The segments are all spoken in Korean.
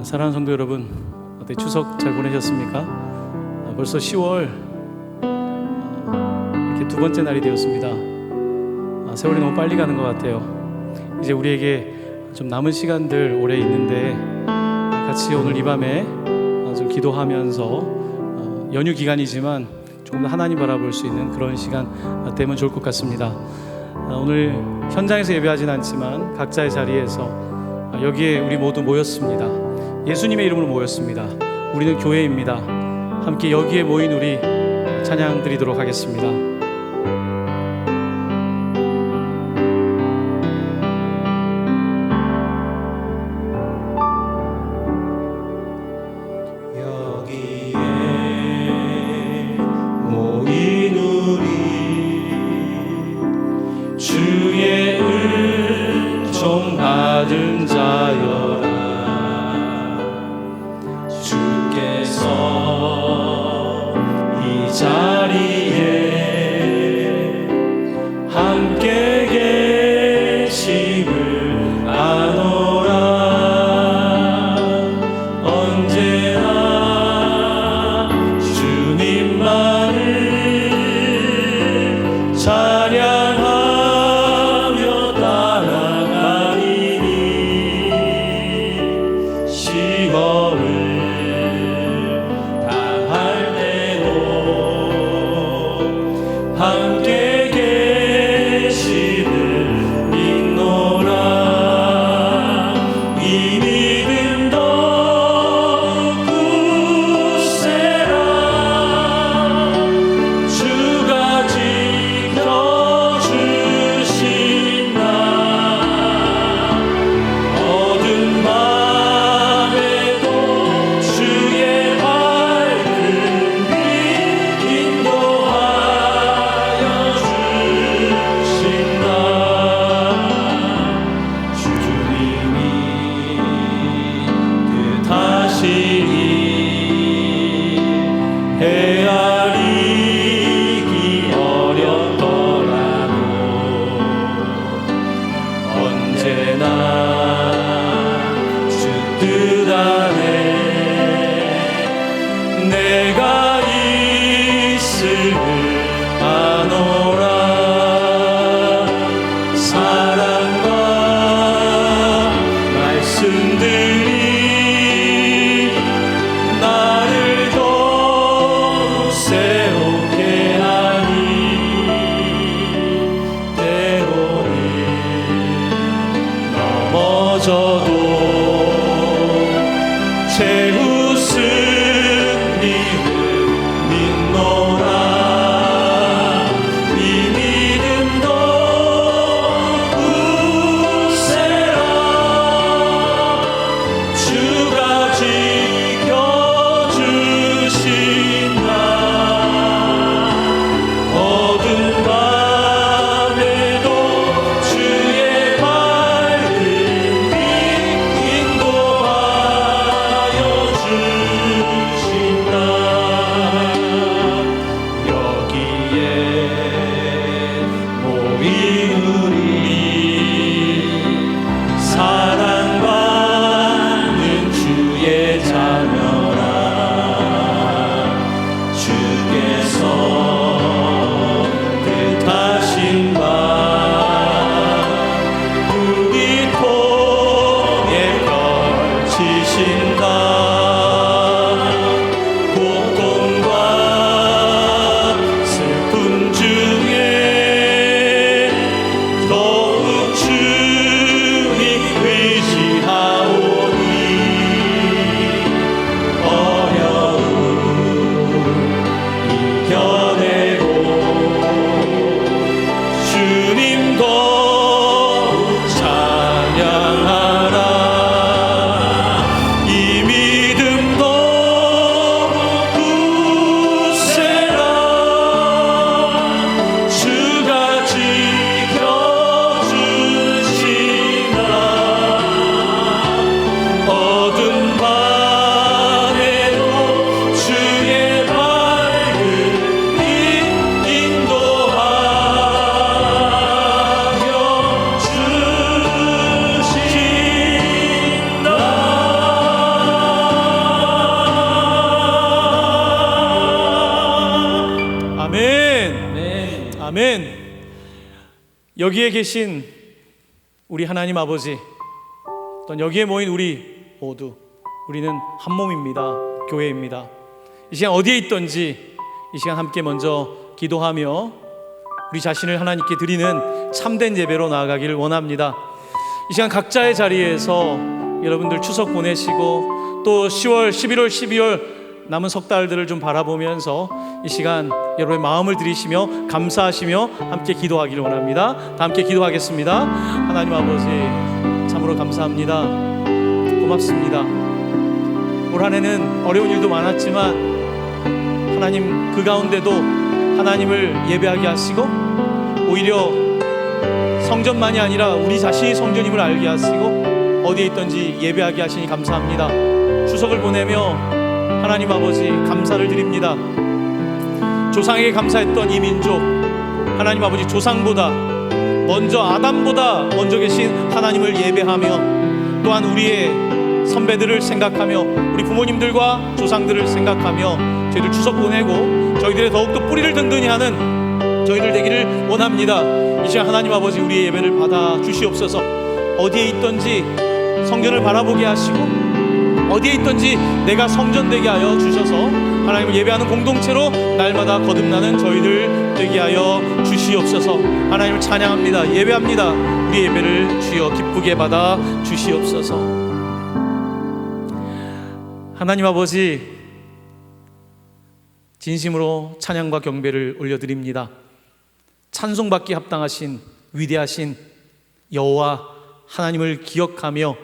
사랑하는 성도 여러분, 어때 추석 잘 보내셨습니까? 벌써 10월 이렇게 두 번째 날이 되었습니다. 세월이 너무 빨리 가는 것 같아요. 이제 우리에게 좀 남은 시간들 오래 있는데 같이 오늘 이 밤에 좀 기도하면서 연휴 기간이지만 조금 더 하나님 바라볼 수 있는 그런 시간 되면 좋을 것 같습니다. 오늘 현장에서 예배하진 않지만 각자의 자리에서 여기에 우리 모두 모였습니다. 예수님의 이름으로 모였습니다. 우리는 교회입니다. 함께 여기에 모인 우리 찬양 드리도록 하겠습니다. 주의 은총 받은 자여라. 주께서 이 자리에 함께 계심을 아노라. 언제나 주님만을 찬양하라. 함께 계시는 믿노라. 이 믿음 더욱 굳세라. 주가 지켜주신다. 어두운 밤에도 주의 밝은 빛 인도하여 주신다. 주님이 뜻하시니 헤아리기 어렵더라도 언제나 주 뜻 안에 내가 있음을 아노라. 사랑과 말씀들이 나를 더욱 새롭게 하니 때로는 넘어져도 채우신 믿음 믿노라. 이 믿음 더욱 굳세라. 여기에 계신 우리 하나님 아버지, 또한 여기에 모인 우리 모두, 우리는 한 몸입니다. 교회입니다. 이 시간 어디에 있든지 이 시간 함께 먼저 기도하며 우리 자신을 하나님께 드리는 참된 예배로 나아가기를 원합니다. 이 시간 각자의 자리에서 여러분들 추석 보내시고 또 10월, 11월, 12월 남은 석 달들을 좀 바라보면서 이 시간 여러분의 마음을 들이시며 감사하시며 함께 기도하기를 원합니다. 다 함께 기도하겠습니다. 하나님 아버지, 참으로 감사합니다. 고맙습니다. 올 한 해는 어려운 일도 많았지만 하나님 그 가운데도 하나님을 예배하게 하시고 오히려 성전만이 아니라 우리 자신이 성전임을 알게 하시고 어디에 있든지 예배하게 하시니 감사합니다. 추석을 보내며 하나님 아버지 감사를 드립니다. 조상에게 감사했던 이 민족, 하나님 아버지 조상보다 먼저 아담보다 먼저 계신 하나님을 예배하며 또한 우리의 선배들을 생각하며 우리 부모님들과 조상들을 생각하며 저희들 추석 보내고 저희들의 더욱더 뿌리를 든든히 하는 저희들 되기를 원합니다. 이 시간 하나님 아버지 우리의 예배를 받아 주시옵소서. 어디에 있든지 성전을 바라보게 하시고 어디에 있든지 내가 성전 되게 하여 주셔서 하나님을 예배하는 공동체로 날마다 거듭나는 저희들 되게 하여 주시옵소서. 하나님을 찬양합니다. 예배합니다. 우리 예배를 주여 기쁘게 받아 주시옵소서. 하나님 아버지, 진심으로 찬양과 경배를 올려드립니다. 찬송받기 합당하신 위대하신 여호와 하나님을 기억하며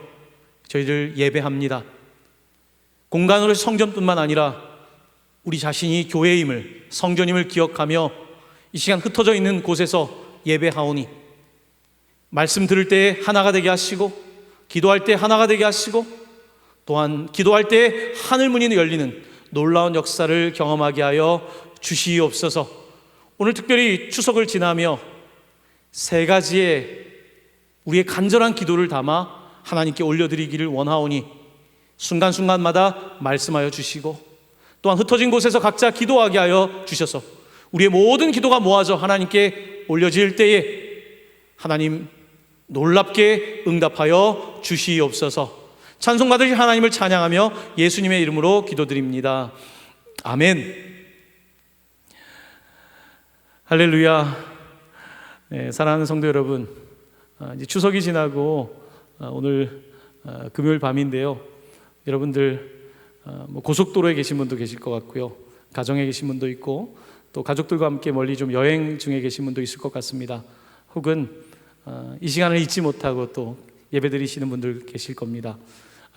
저희들 예배합니다. 공간으로 성전뿐만 아니라 우리 자신이 교회임을, 성전임을 기억하며 이 시간 흩어져 있는 곳에서 예배하오니 말씀 들을 때에 하나가 되게 하시고 기도할 때 하나가 되게 하시고 또한 기도할 때 하늘문이 열리는 놀라운 역사를 경험하게 하여 주시옵소서. 오늘 특별히 추석을 지나며 세 가지의 우리의 간절한 기도를 담아 하나님께 올려드리기를 원하오니 순간순간마다 말씀하여 주시고 또한 흩어진 곳에서 각자 기도하게 하여 주셔서 우리의 모든 기도가 모아져 하나님께 올려질 때에 하나님 놀랍게 응답하여 주시옵소서. 찬송받으실 하나님을 찬양하며 예수님의 이름으로 기도드립니다. 아멘. 할렐루야. 네, 사랑하는 성도 여러분, 이제 추석이 지나고 오늘 금요일 밤인데요. 여러분들 고속도로에 계신 분도 계실 것 같고요, 가정에 계신 분도 있고 또 가족들과 함께 멀리 좀 여행 중에 계신 분도 있을 것 같습니다. 혹은 이 시간을 잊지 못하고 또 예배드리시는 분들 계실 겁니다.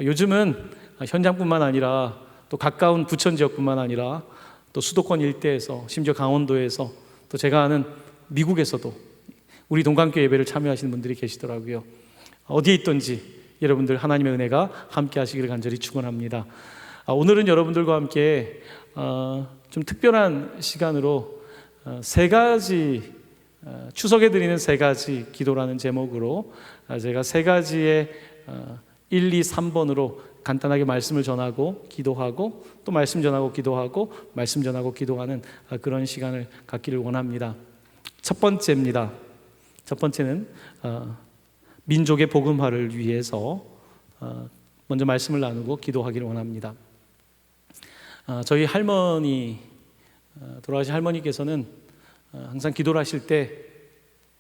요즘은 현장뿐만 아니라 또 가까운 부천 지역뿐만 아니라 또 수도권 일대에서 심지어 강원도에서 또 제가 아는 미국에서도 우리 동강교회 예배를 참여하시는 분들이 계시더라고요. 어디에 있든지 여러분들 하나님의 은혜가 함께 하시기를 간절히 축원합니다. 오늘은 여러분들과 함께 좀 특별한 시간으로 세 가지 추석에 드리는 세 가지 기도라는 제목으로 제가 세 가지의 1, 2, 3번으로 간단하게 말씀을 전하고 기도하고 또 말씀 전하고 기도하고 말씀 전하고 기도하는 그런 시간을 갖기를 원합니다. 첫 번째입니다. 첫 번째는 민족의 복음화를 위해서 먼저 말씀을 나누고 기도하기를 원합니다. 저희 할머니, 돌아가신 할머니께서는 항상 기도를 하실 때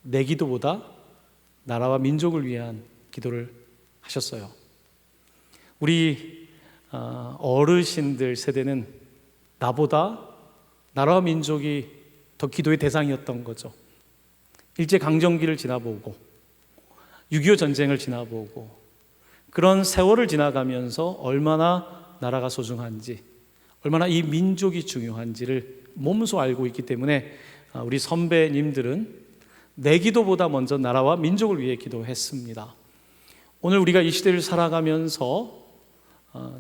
내 기도보다 나라와 민족을 위한 기도를 하셨어요. 우리 어르신들 세대는 나보다 나라와 민족이 더 기도의 대상이었던 거죠. 일제강점기를 지나보고 6.25 전쟁을 지나보고 그런 세월을 지나가면서 얼마나 나라가 소중한지, 얼마나 이 민족이 중요한지를 몸소 알고 있기 때문에 우리 선배님들은 내 기도보다 먼저 나라와 민족을 위해 기도했습니다. 오늘 우리가 이 시대를 살아가면서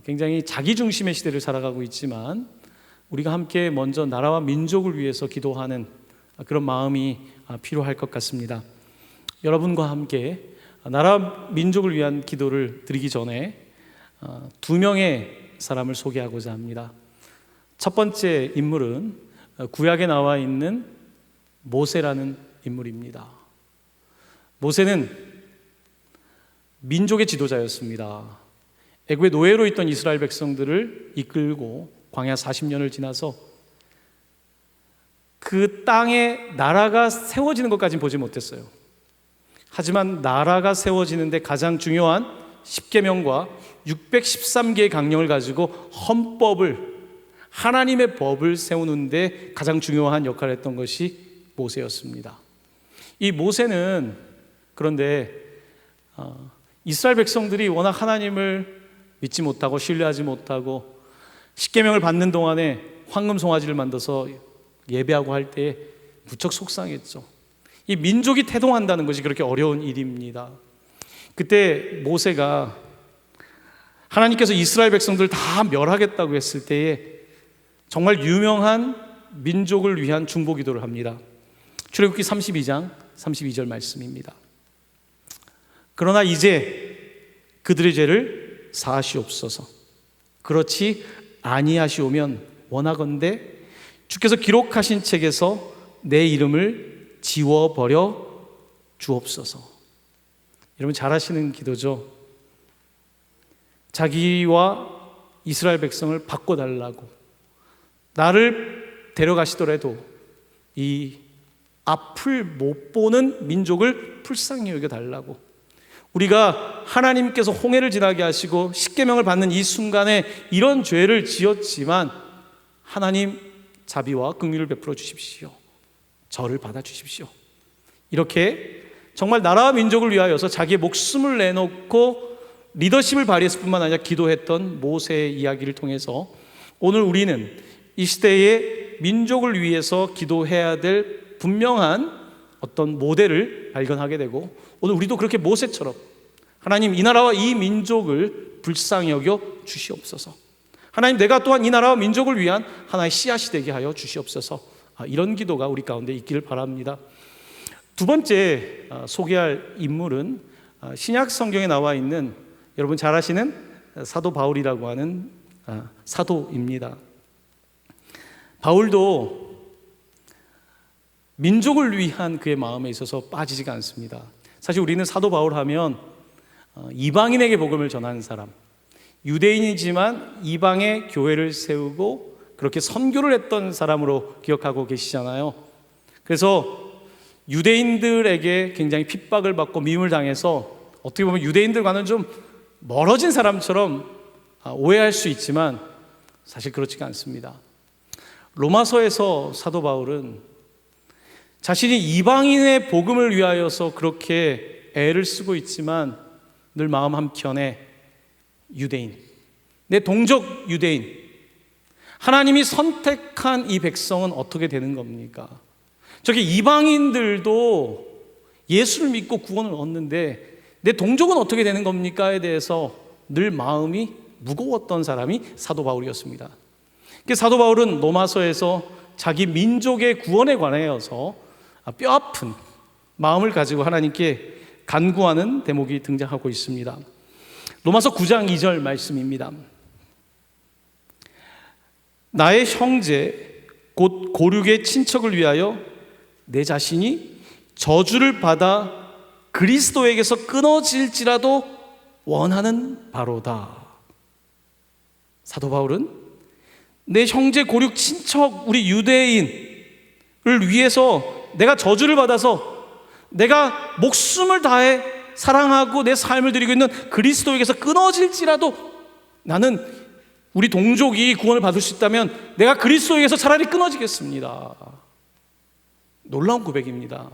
굉장히 자기중심의 시대를 살아가고 있지만 우리가 함께 먼저 나라와 민족을 위해서 기도하는 그런 마음이 필요할 것 같습니다. 여러분과 함께 나라 민족을 위한 기도를 드리기 전에 두 명의 사람을 소개하고자 합니다. 첫 번째 인물은 구약에 나와 있는 모세라는 인물입니다. 모세는 민족의 지도자였습니다. 애굽의 노예로 있던 이스라엘 백성들을 이끌고 광야 40년을 지나서 그 땅에 나라가 세워지는 것까지는 보지 못했어요. 하지만 나라가 세워지는데 가장 중요한 10계명과 613개의 강령을 가지고 헌법을, 하나님의 법을 세우는데 가장 중요한 역할을 했던 것이 모세였습니다. 이 모세는 그런데 이스라엘 백성들이 워낙 하나님을 믿지 못하고 신뢰하지 못하고 10계명을 받는 동안에 황금 송아지를 만들어서 예배하고 할 때 무척 속상했죠. 이 민족이 태동한다는 것이 그렇게 어려운 일입니다. 그때 모세가 하나님께서 이스라엘 백성들을 다 멸하겠다고 했을 때에 정말 유명한 민족을 위한 중보 기도를 합니다. 출애굽기 32장 32절 말씀입니다. 그러나 이제 그들의 죄를 사하시옵소서. 그렇지 아니하시오면 원하건대 주께서 기록하신 책에서 내 이름을 지워버려 주옵소서. 여러분 잘 아시는 기도죠. 자기와 이스라엘 백성을 바꿔달라고, 나를 데려가시더라도 이 앞을 못 보는 민족을 불쌍히 여겨달라고, 우리가 하나님께서 홍해를 지나게 하시고 십계명을 받는 이 순간에 이런 죄를 지었지만 하나님 자비와 긍휼을 베풀어 주십시오. 저를 받아주십시오. 이렇게 정말 나라와 민족을 위하여서 자기의 목숨을 내놓고 리더십을 발휘했을 뿐만 아니라 기도했던 모세의 이야기를 통해서 오늘 우리는 이 시대의 민족을 위해서 기도해야 될 분명한 어떤 모델을 발견하게 되고, 오늘 우리도 그렇게 모세처럼 하나님 이 나라와 이 민족을 불쌍히 여겨 주시옵소서. 하나님 내가 또한 이 나라와 민족을 위한 하나의 씨앗이 되게 하여 주시옵소서. 이런 기도가 우리 가운데 있기를 바랍니다. 두 번째 소개할 인물은 신약 성경에 나와 있는 여러분 잘 아시는 사도 바울이라고 하는 사도입니다. 바울도 민족을 위한 그의 마음에 있어서 빠지지가 않습니다. 사실 우리는 사도 바울 하면 이방인에게 복음을 전하는 사람, 유대인이지만 이방의 교회를 세우고 그렇게 선교를 했던 사람으로 기억하고 계시잖아요. 그래서 유대인들에게 굉장히 핍박을 받고 미움을 당해서 어떻게 보면 유대인들과는 좀 멀어진 사람처럼 오해할 수 있지만 사실 그렇지가 않습니다. 로마서에서 사도 바울은 자신이 이방인의 복음을 위하여서 그렇게 애를 쓰고 있지만 늘 마음 한켠에 유대인, 내 동족 유대인, 하나님이 선택한 이 백성은 어떻게 되는 겁니까? 저기 이방인들도 예수를 믿고 구원을 얻는데 내 동족은 어떻게 되는 겁니까에 대해서 늘 마음이 무거웠던 사람이 사도 바울이었습니다. 사도 바울은 로마서에서 자기 민족의 구원에 관하여서 뼈아픈 마음을 가지고 하나님께 간구하는 대목이 등장하고 있습니다. 로마서 9장 2절 말씀입니다. 나의 형제 곧 고륙의 친척을 위하여 내 자신이 저주를 받아 그리스도에게서 끊어질지라도 원하는 바로다. 사도 바울은 내 형제 고륙 친척 우리 유대인을 위해서 내가 저주를 받아서 내가 목숨을 다해 사랑하고 내 삶을 드리고 있는 그리스도에게서 끊어질지라도 나는 우리 동족이 구원을 받을 수 있다면 내가 그리스도에게서 차라리 끊어지겠습니다. 놀라운 고백입니다.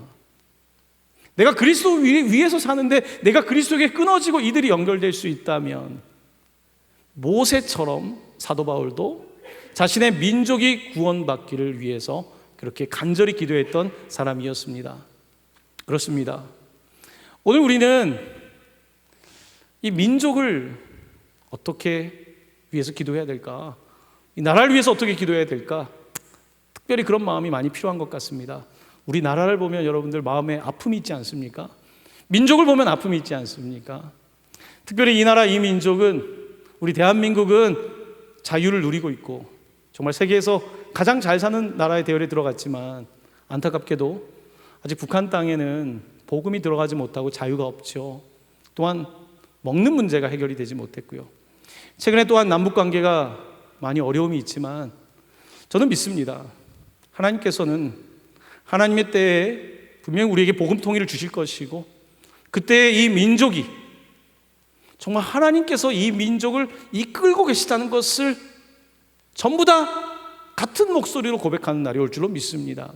내가 그리스도 위에서 사는데 내가 그리스도에게 끊어지고 이들이 연결될 수 있다면, 모세처럼 사도 바울도 자신의 민족이 구원받기를 위해서 그렇게 간절히 기도했던 사람이었습니다. 그렇습니다. 오늘 우리는 이 민족을 어떻게 위해서 기도해야 될까? 이 나라를 위해서 어떻게 기도해야 될까? 특별히 그런 마음이 많이 필요한 것 같습니다. 우리 나라를 보면 여러분들 마음에 아픔이 있지 않습니까? 민족을 보면 아픔이 있지 않습니까? 특별히 이 나라 이 민족은, 우리 대한민국은 자유를 누리고 있고 정말 세계에서 가장 잘 사는 나라의 대열에 들어갔지만 안타깝게도 아직 북한 땅에는 복음이 들어가지 못하고 자유가 없죠. 또한 먹는 문제가 해결이 되지 못했고요. 최근에 또한 남북관계가 많이 어려움이 있지만 저는 믿습니다. 하나님께서는 하나님의 때에 분명히 우리에게 복음 통일을 주실 것이고, 그때 이 민족이 정말 하나님께서 이 민족을 이끌고 계시다는 것을 전부 다 같은 목소리로 고백하는 날이 올 줄로 믿습니다.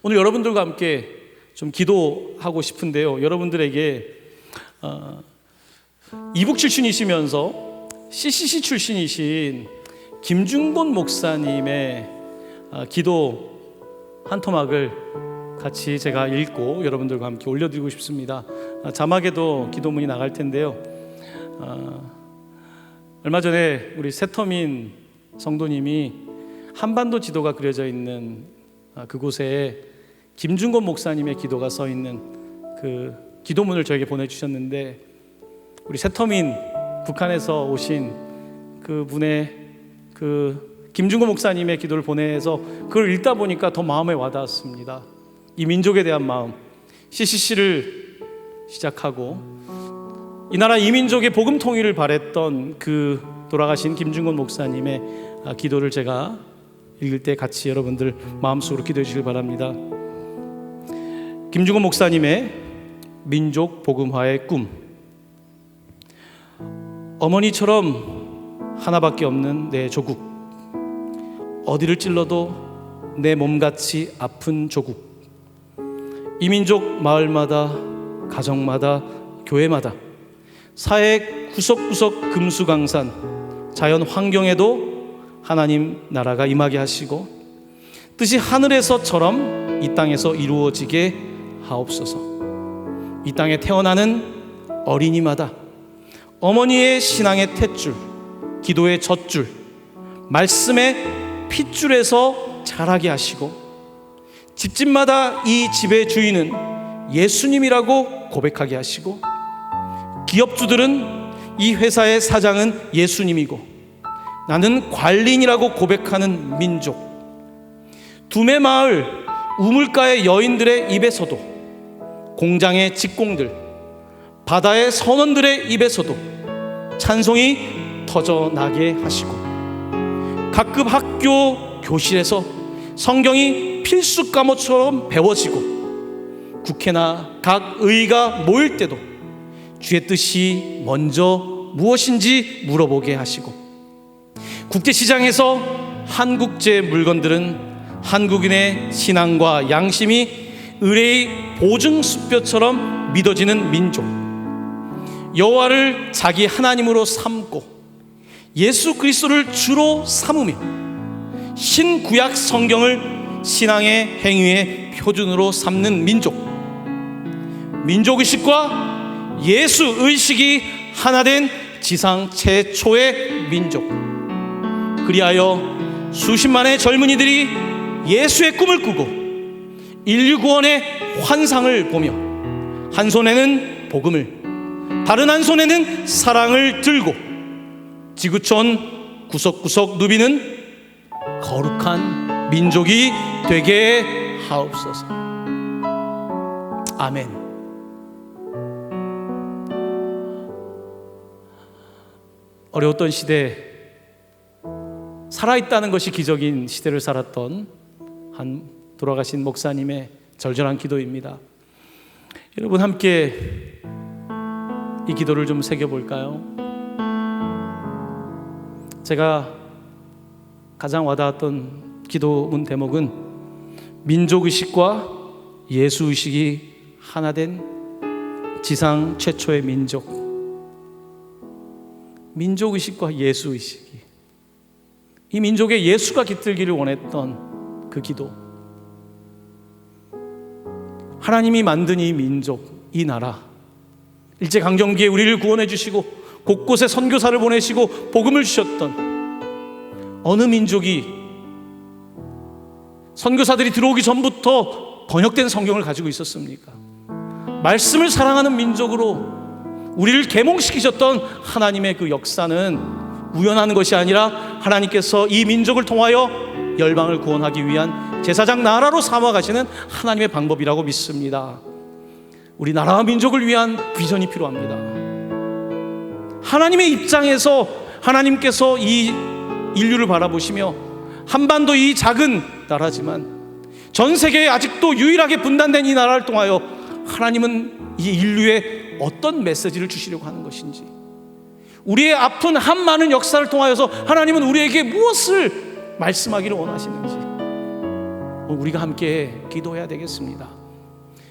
오늘 여러분들과 함께 좀 기도하고 싶은데요, 여러분들에게 이북 출신이시면서 CCC 출신이신 김중곤 목사님의 기도 한 토막을 같이 제가 읽고 여러분들과 함께 올려드리고 싶습니다. 자막에도 기도문이 나갈 텐데요, 얼마 전에 우리 새터민 성도님이 한반도 지도가 그려져 있는 그곳에 김중곤 목사님의 기도가 써 있는 그 기도문을 저에게 보내주셨는데, 우리 새터민 북한에서 오신 그 분의 그 김중곤 목사님의 기도를 보내서 그걸 읽다 보니까 더 마음에 와닿았습니다. 이 민족에 대한 마음, CCC를 시작하고 이 나라 이 민족의 복음 통일을 바랬던 그 돌아가신 김중곤 목사님의 기도를 제가 읽을 때 같이 여러분들 마음속으로 기도해 주시길 바랍니다. 김중곤 목사님의 민족 복음화의 꿈. 어머니처럼 하나밖에 없는 내 조국, 어디를 찔러도 내 몸같이 아픈 조국. 이 민족 마을마다, 가정마다, 교회마다, 사회 구석구석 금수강산, 자연 환경에도 하나님 나라가 임하게 하시고 뜻이 하늘에서처럼 이 땅에서 이루어지게 하옵소서. 이 땅에 태어나는 어린이마다 어머니의 신앙의 탯줄, 기도의 젖줄, 말씀의 핏줄에서 자라게 하시고 집집마다 이 집의 주인은 예수님이라고 고백하게 하시고, 기업주들은 이 회사의 사장은 예수님이고 나는 관리인이라고 고백하는 민족. 두메마을 우물가의 여인들의 입에서도, 공장의 직공들, 바다의 선원들의 입에서도 찬송이 터져나게 하시고, 각급 학교 교실에서 성경이 필수 과목처럼 배워지고, 국회나 각 의가 모일 때도 주의 뜻이 먼저 무엇인지 물어보게 하시고, 국제시장에서 한국제 물건들은 한국인의 신앙과 양심이 의뢰의 보증수표처럼 믿어지는 민족, 여호와를 자기 하나님으로 삼고 예수 그리스도를 주로 삼으며 신구약 성경을 신앙의 행위의 표준으로 삼는 민족, 민족의식과 예수의식이 하나된 지상 최초의 민족. 그리하여 수십만의 젊은이들이 예수의 꿈을 꾸고 인류 구원의 환상을 보며 한 손에는 복음을, 다른 한 손에는 사랑을 들고 지구촌 구석구석 누비는 거룩한 민족이 되게 하옵소서. 아멘. 어려웠던 시대, 살아있다는 것이 기적인 시대를 살았던 한 돌아가신 목사님의 절절한 기도입니다. 여러분 함께 이 기도를 좀 새겨볼까요? 제가 가장 와닿았던 기도문 대목은 민족의식과 예수의식이 하나 된 지상 최초의 민족. 민족의식과 예수의식이, 이 민족에 예수가 깃들기를 원했던 그 기도. 하나님이 만든 이 민족, 이 나라, 일제강점기에 우리를 구원해 주시고 곳곳에 선교사를 보내시고 복음을 주셨던 어느 민족이 선교사들이 들어오기 전부터 번역된 성경을 가지고 있었습니까? 말씀을 사랑하는 민족으로 우리를 계몽시키셨던 하나님의 그 역사는 우연한 것이 아니라 하나님께서 이 민족을 통하여 열방을 구원하기 위한 제사장 나라로 삼아가시는 하나님의 방법이라고 믿습니다. 우리 나라와 민족을 위한 비전이 필요합니다. 하나님의 입장에서 하나님께서 이 인류를 바라보시며 한반도 이 작은 나라지만 전 세계에 아직도 유일하게 분단된 이 나라를 통하여 하나님은 이 인류에 어떤 메시지를 주시려고 하는 것인지, 우리의 아픈 한 많은 역사를 통하여서 하나님은 우리에게 무엇을 말씀하기를 원하시는지 우리가 함께 기도해야 되겠습니다.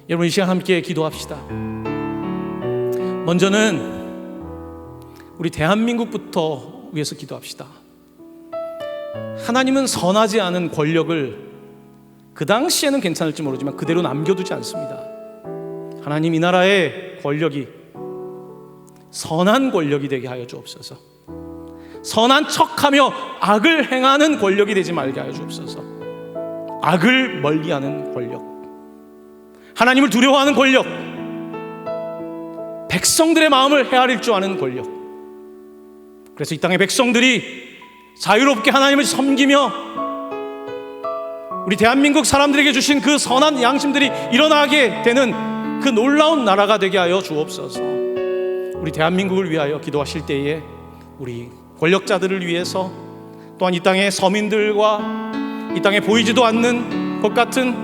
여러분, 이 시간 함께 기도합시다. 먼저는 우리 대한민국부터 위해서 기도합시다. 하나님은 선하지 않은 권력을 그 당시에는 괜찮을지 모르지만 그대로 남겨두지 않습니다. 하나님, 이 나라의 권력이 선한 권력이 되게 하여 주옵소서. 선한 척하며 악을 행하는 권력이 되지 말게 하여 주옵소서. 악을 멀리하는 권력, 하나님을 두려워하는 권력, 백성들의 마음을 헤아릴 줄 아는 권력. 그래서 이 땅의 백성들이 자유롭게 하나님을 섬기며 우리 대한민국 사람들에게 주신 그 선한 양심들이 일어나게 되는 그 놀라운 나라가 되게 하여 주옵소서. 우리 대한민국을 위하여 기도하실 때에 우리 권력자들을 위해서, 또한 이 땅의 서민들과 이 땅에 보이지도 않는 것 같은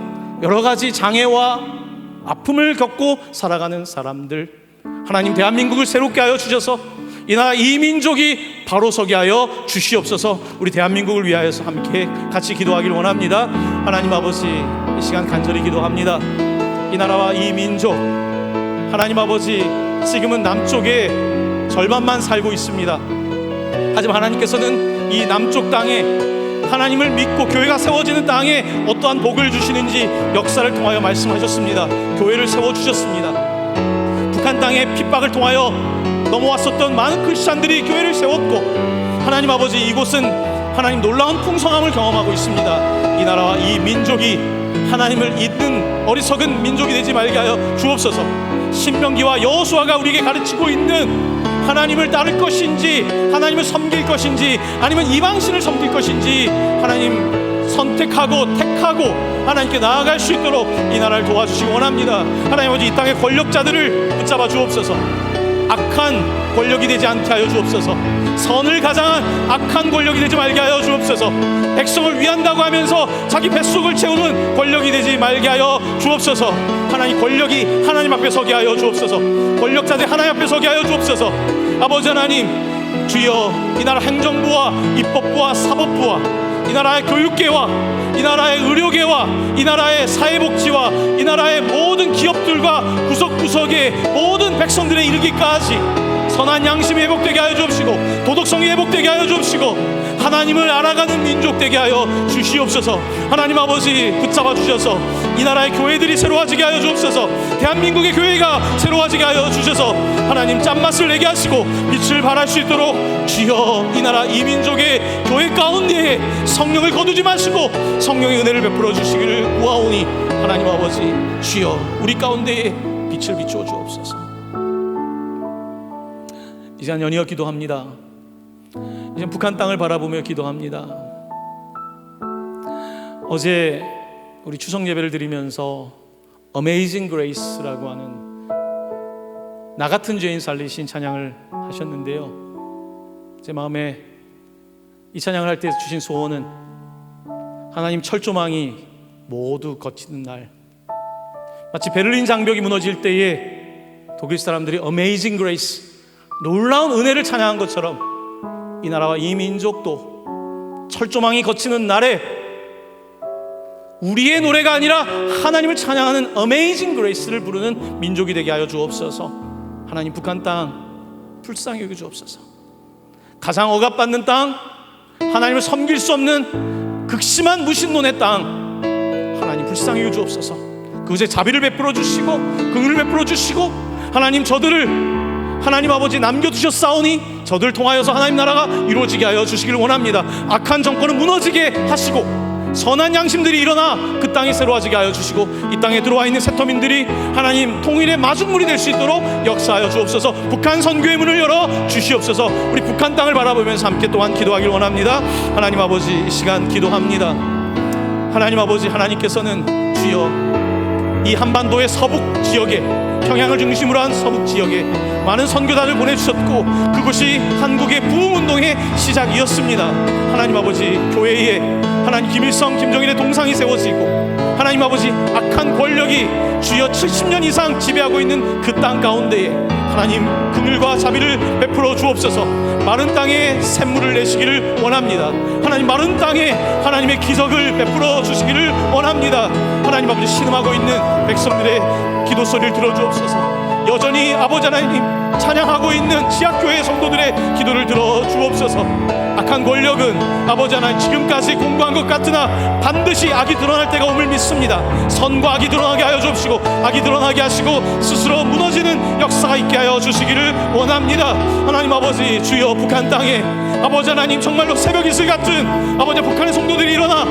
여러 가지 장애와 아픔을 겪고 살아가는 사람들, 하나님 대한민국을 새롭게 하여 주셔서 이 나라 이 민족이 바로 서게 하여 주시옵소서. 우리 대한민국을 위하여서 함께 같이 기도하기를 원합니다. 하나님 아버지, 이 시간 간절히 기도합니다. 이 나라와 이 민족, 하나님 아버지, 지금은 남쪽에 절반만 살고 있습니다. 하지만 하나님께서는 이 남쪽 땅에 하나님을 믿고 교회가 세워지는 땅에 어떠한 복을 주시는지 역사를 통하여 말씀하셨습니다. 교회를 세워주셨습니다. 북한 땅의 핍박을 통하여 넘어왔었던 많은 크리스찬들이 교회를 세웠고, 하나님 아버지, 이곳은 하나님 놀라운 풍성함을 경험하고 있습니다. 이 나라와 이 민족이 하나님을 잊는 어리석은 민족이 되지 말게 하여 주옵소서. 신명기와 여호수아가 우리에게 가르치고 있는 하나님을 따를 것인지, 하나님을 섬길 것인지, 아니면 이방신을 섬길 것인지 하나님 선택하고 택하고 하나님께 나아갈 수 있도록 이 나라를 도와주시기 원합니다. 하나님 아버지, 이 땅의 권력자들을 붙잡아 주옵소서. 악한 권력이 되지 않게 하여 주옵소서. 선을 가장한 악한 권력이 되지 말게 하여 주옵소서. 백성을 위한다고 하면서 자기 뱃속을 채우는 권력이 되지 말게 하여 주옵소서. 하나님, 권력이 하나님 앞에 서게 하여 주옵소서. 권력자들 하나님 앞에 서게 하여 주옵소서. 아버지 하나님, 주여, 이 나라 행정부와 입법부와 사법부와 이 나라의 교육계와 이 나라의 의료계와 이 나라의 사회복지와 이 나라의 모든 기업들과 구석구석의 모든 백성들에 이르기까지 선한 양심이 회복되게 하여 주옵시고, 도덕성이 회복되게 하여 주옵시고, 하나님을 알아가는 민족 되게 하여 주시옵소서. 하나님 아버지, 붙잡아 주셔서 이 나라의 교회들이 새로워지게 하여 주옵소서. 대한민국의 교회가 새로워지게 하여 주셔서 하나님 짠맛을 내게 하시고 빛을 발할 수 있도록 주여, 이 나라 이 민족의 교회 가운데에 성령을 거두지 마시고 성령의 은혜를 베풀어 주시기를 구하오니, 하나님 아버지, 주여, 우리 가운데에 빛을 비추어 주옵소서. 이 시간 연이어 기도합니다. 이제 북한 땅을 바라보며 기도합니다. 어제 우리 추석 예배를 드리면서 Amazing Grace라고 하는 나 같은 죄인 살리신 찬양을 하셨는데요, 제 마음에 이 찬양을 할 때 주신 소원은 하나님 철조망이 모두 거치는 날, 마치 베를린 장벽이 무너질 때에 독일 사람들이 Amazing Grace, 놀라운 은혜를 찬양한 것처럼 이 나라와 이 민족도 철조망이 거치는 날에 우리의 노래가 아니라 하나님을 찬양하는 Amazing Grace를 부르는 민족이 되게 하여 주옵소서. 하나님, 북한 땅 불쌍히 여겨 주옵소서. 가장 억압받는 땅, 하나님을 섬길 수 없는 극심한 무신론의 땅, 하나님 불쌍히 여겨 주옵소서. 그곳에 자비를 베풀어 주시고 긍휼을 베풀어 주시고, 하나님 저들을 하나님 아버지 남겨두셨사오니 저들을 통하여서 하나님 나라가 이루어지게 하여 주시기를 원합니다. 악한 정권은 무너지게 하시고 선한 양심들이 일어나 그 땅이 새로워지게 하여 주시고, 이 땅에 들어와 있는 세터민들이 하나님 통일의 마중물이 될 수 있도록 역사하여 주옵소서. 북한 선교의 문을 열어 주시옵소서. 우리 북한 땅을 바라보면서 함께 또한 기도하길 원합니다. 하나님 아버지, 이 시간 기도합니다. 하나님 아버지, 하나님께서는 주여 이 한반도의 서북 지역에 평양을 중심으로 한 서북 지역에 많은 선교단을 보내주셨고, 그것이 한국의 부흥운동의 시작이었습니다. 하나님 아버지, 교회에 하나님 김일성, 김정일의 동상이 세워지고, 하나님 아버지, 악한 권력이 주여 70년 이상 지배하고 있는 그 땅 가운데에 하나님 긍휼과 자비를 베풀어 주옵소서. 마른 땅에 샘물을 내시기를 원합니다. 하나님, 마른 땅에 하나님의 기적을 베풀어 주시기를 원합니다. 하나님 아버지, 신음하고 있는 백성들의 기도 소리를 들어주옵소서. 여전히 아버지 하나님 찬양하고 있는 지하교회 성도들의 기도를 들어 주옵소서. 악한 권력은 아버지 하나님 지금까지 공부한 것 같으나 반드시 악이 드러날 때가 옴을 믿습니다. 선과 악이 드러나게 하여 주옵시고, 악이 드러나게 하시고 스스로 무너지는 역사가 있게 하여 주시기를 원합니다. 하나님 아버지, 주여 북한 땅에 아버지 하나님 정말로 새벽 이슬 같은 아버지 북한의 성도들이 일어나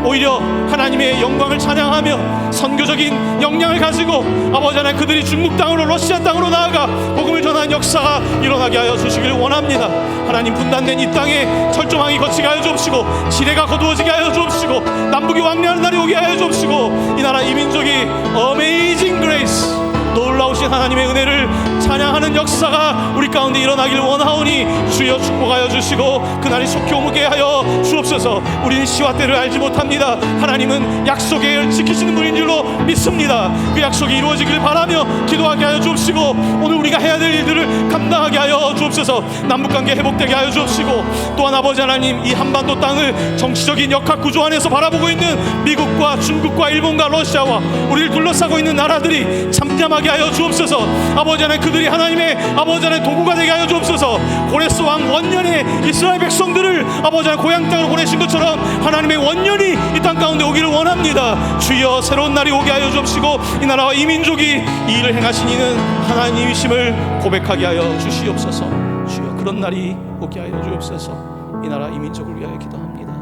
오히려 하나님의 영광을 찬양하며 선교적인 역량을 가지고 아버지 하나님 그들이 중국 땅으로, 러시아 땅으로 나아가 복음을 전하는 역사가 일어나게 하여 주시기를 원합니다. 하나님, 분단된 이 땅에 철조망이 거치게 하여 주옵시고, 지뢰가 거두어지게 하여 주옵시고, 남북이 왕래하는 날이 오게 하여 주옵시고, 이 나라 이 민족이 Amazing Grace, 놀라우신 하나님의 은혜를 찬양하는 역사가 우리 가운데 일어나길 원하오니 주여 축복하여 주시고 그날이 속히 오게 하여 주옵소서. 우리는 시와 때를 알지 못합니다. 하나님은 약속을 지키시는 분인 줄로 믿습니다. 그 약속이 이루어지길 바라며 기도하게 하여 주옵시고, 오늘 우리가 해야 될 일들을 감당하게 하여 주옵소서. 남북관계 회복되게 하여 주옵시고, 또한 아버지 하나님, 이 한반도 땅을 정치적인 역학 구조 안에서 바라보고 있는 미국과 중국과 일본과 러시아와 우리를 둘러싸고 있는 나라들이 잠잠하게 하여 주옵소서. 아버지 하나님, 그들이 하나님의 아버지 하나님 도구가 되게 하여 주옵소서. 고레스 왕 원년에 이스라엘 백성들을 아버지 하나님 고향 땅으로 보내신 것처럼 하나님의 원년이 이 땅 가운데 오기를 원합니다. 주여, 새로운 날이 오게 하여 주옵시고, 이 나라와 이 민족이 이 일을 행하신 이는 하나님이심을 고백하게 하여 주시옵소서. 주여, 그런 날이 오게 하여 주옵소서. 이 나라 이 민족을 위하여 기도합니다.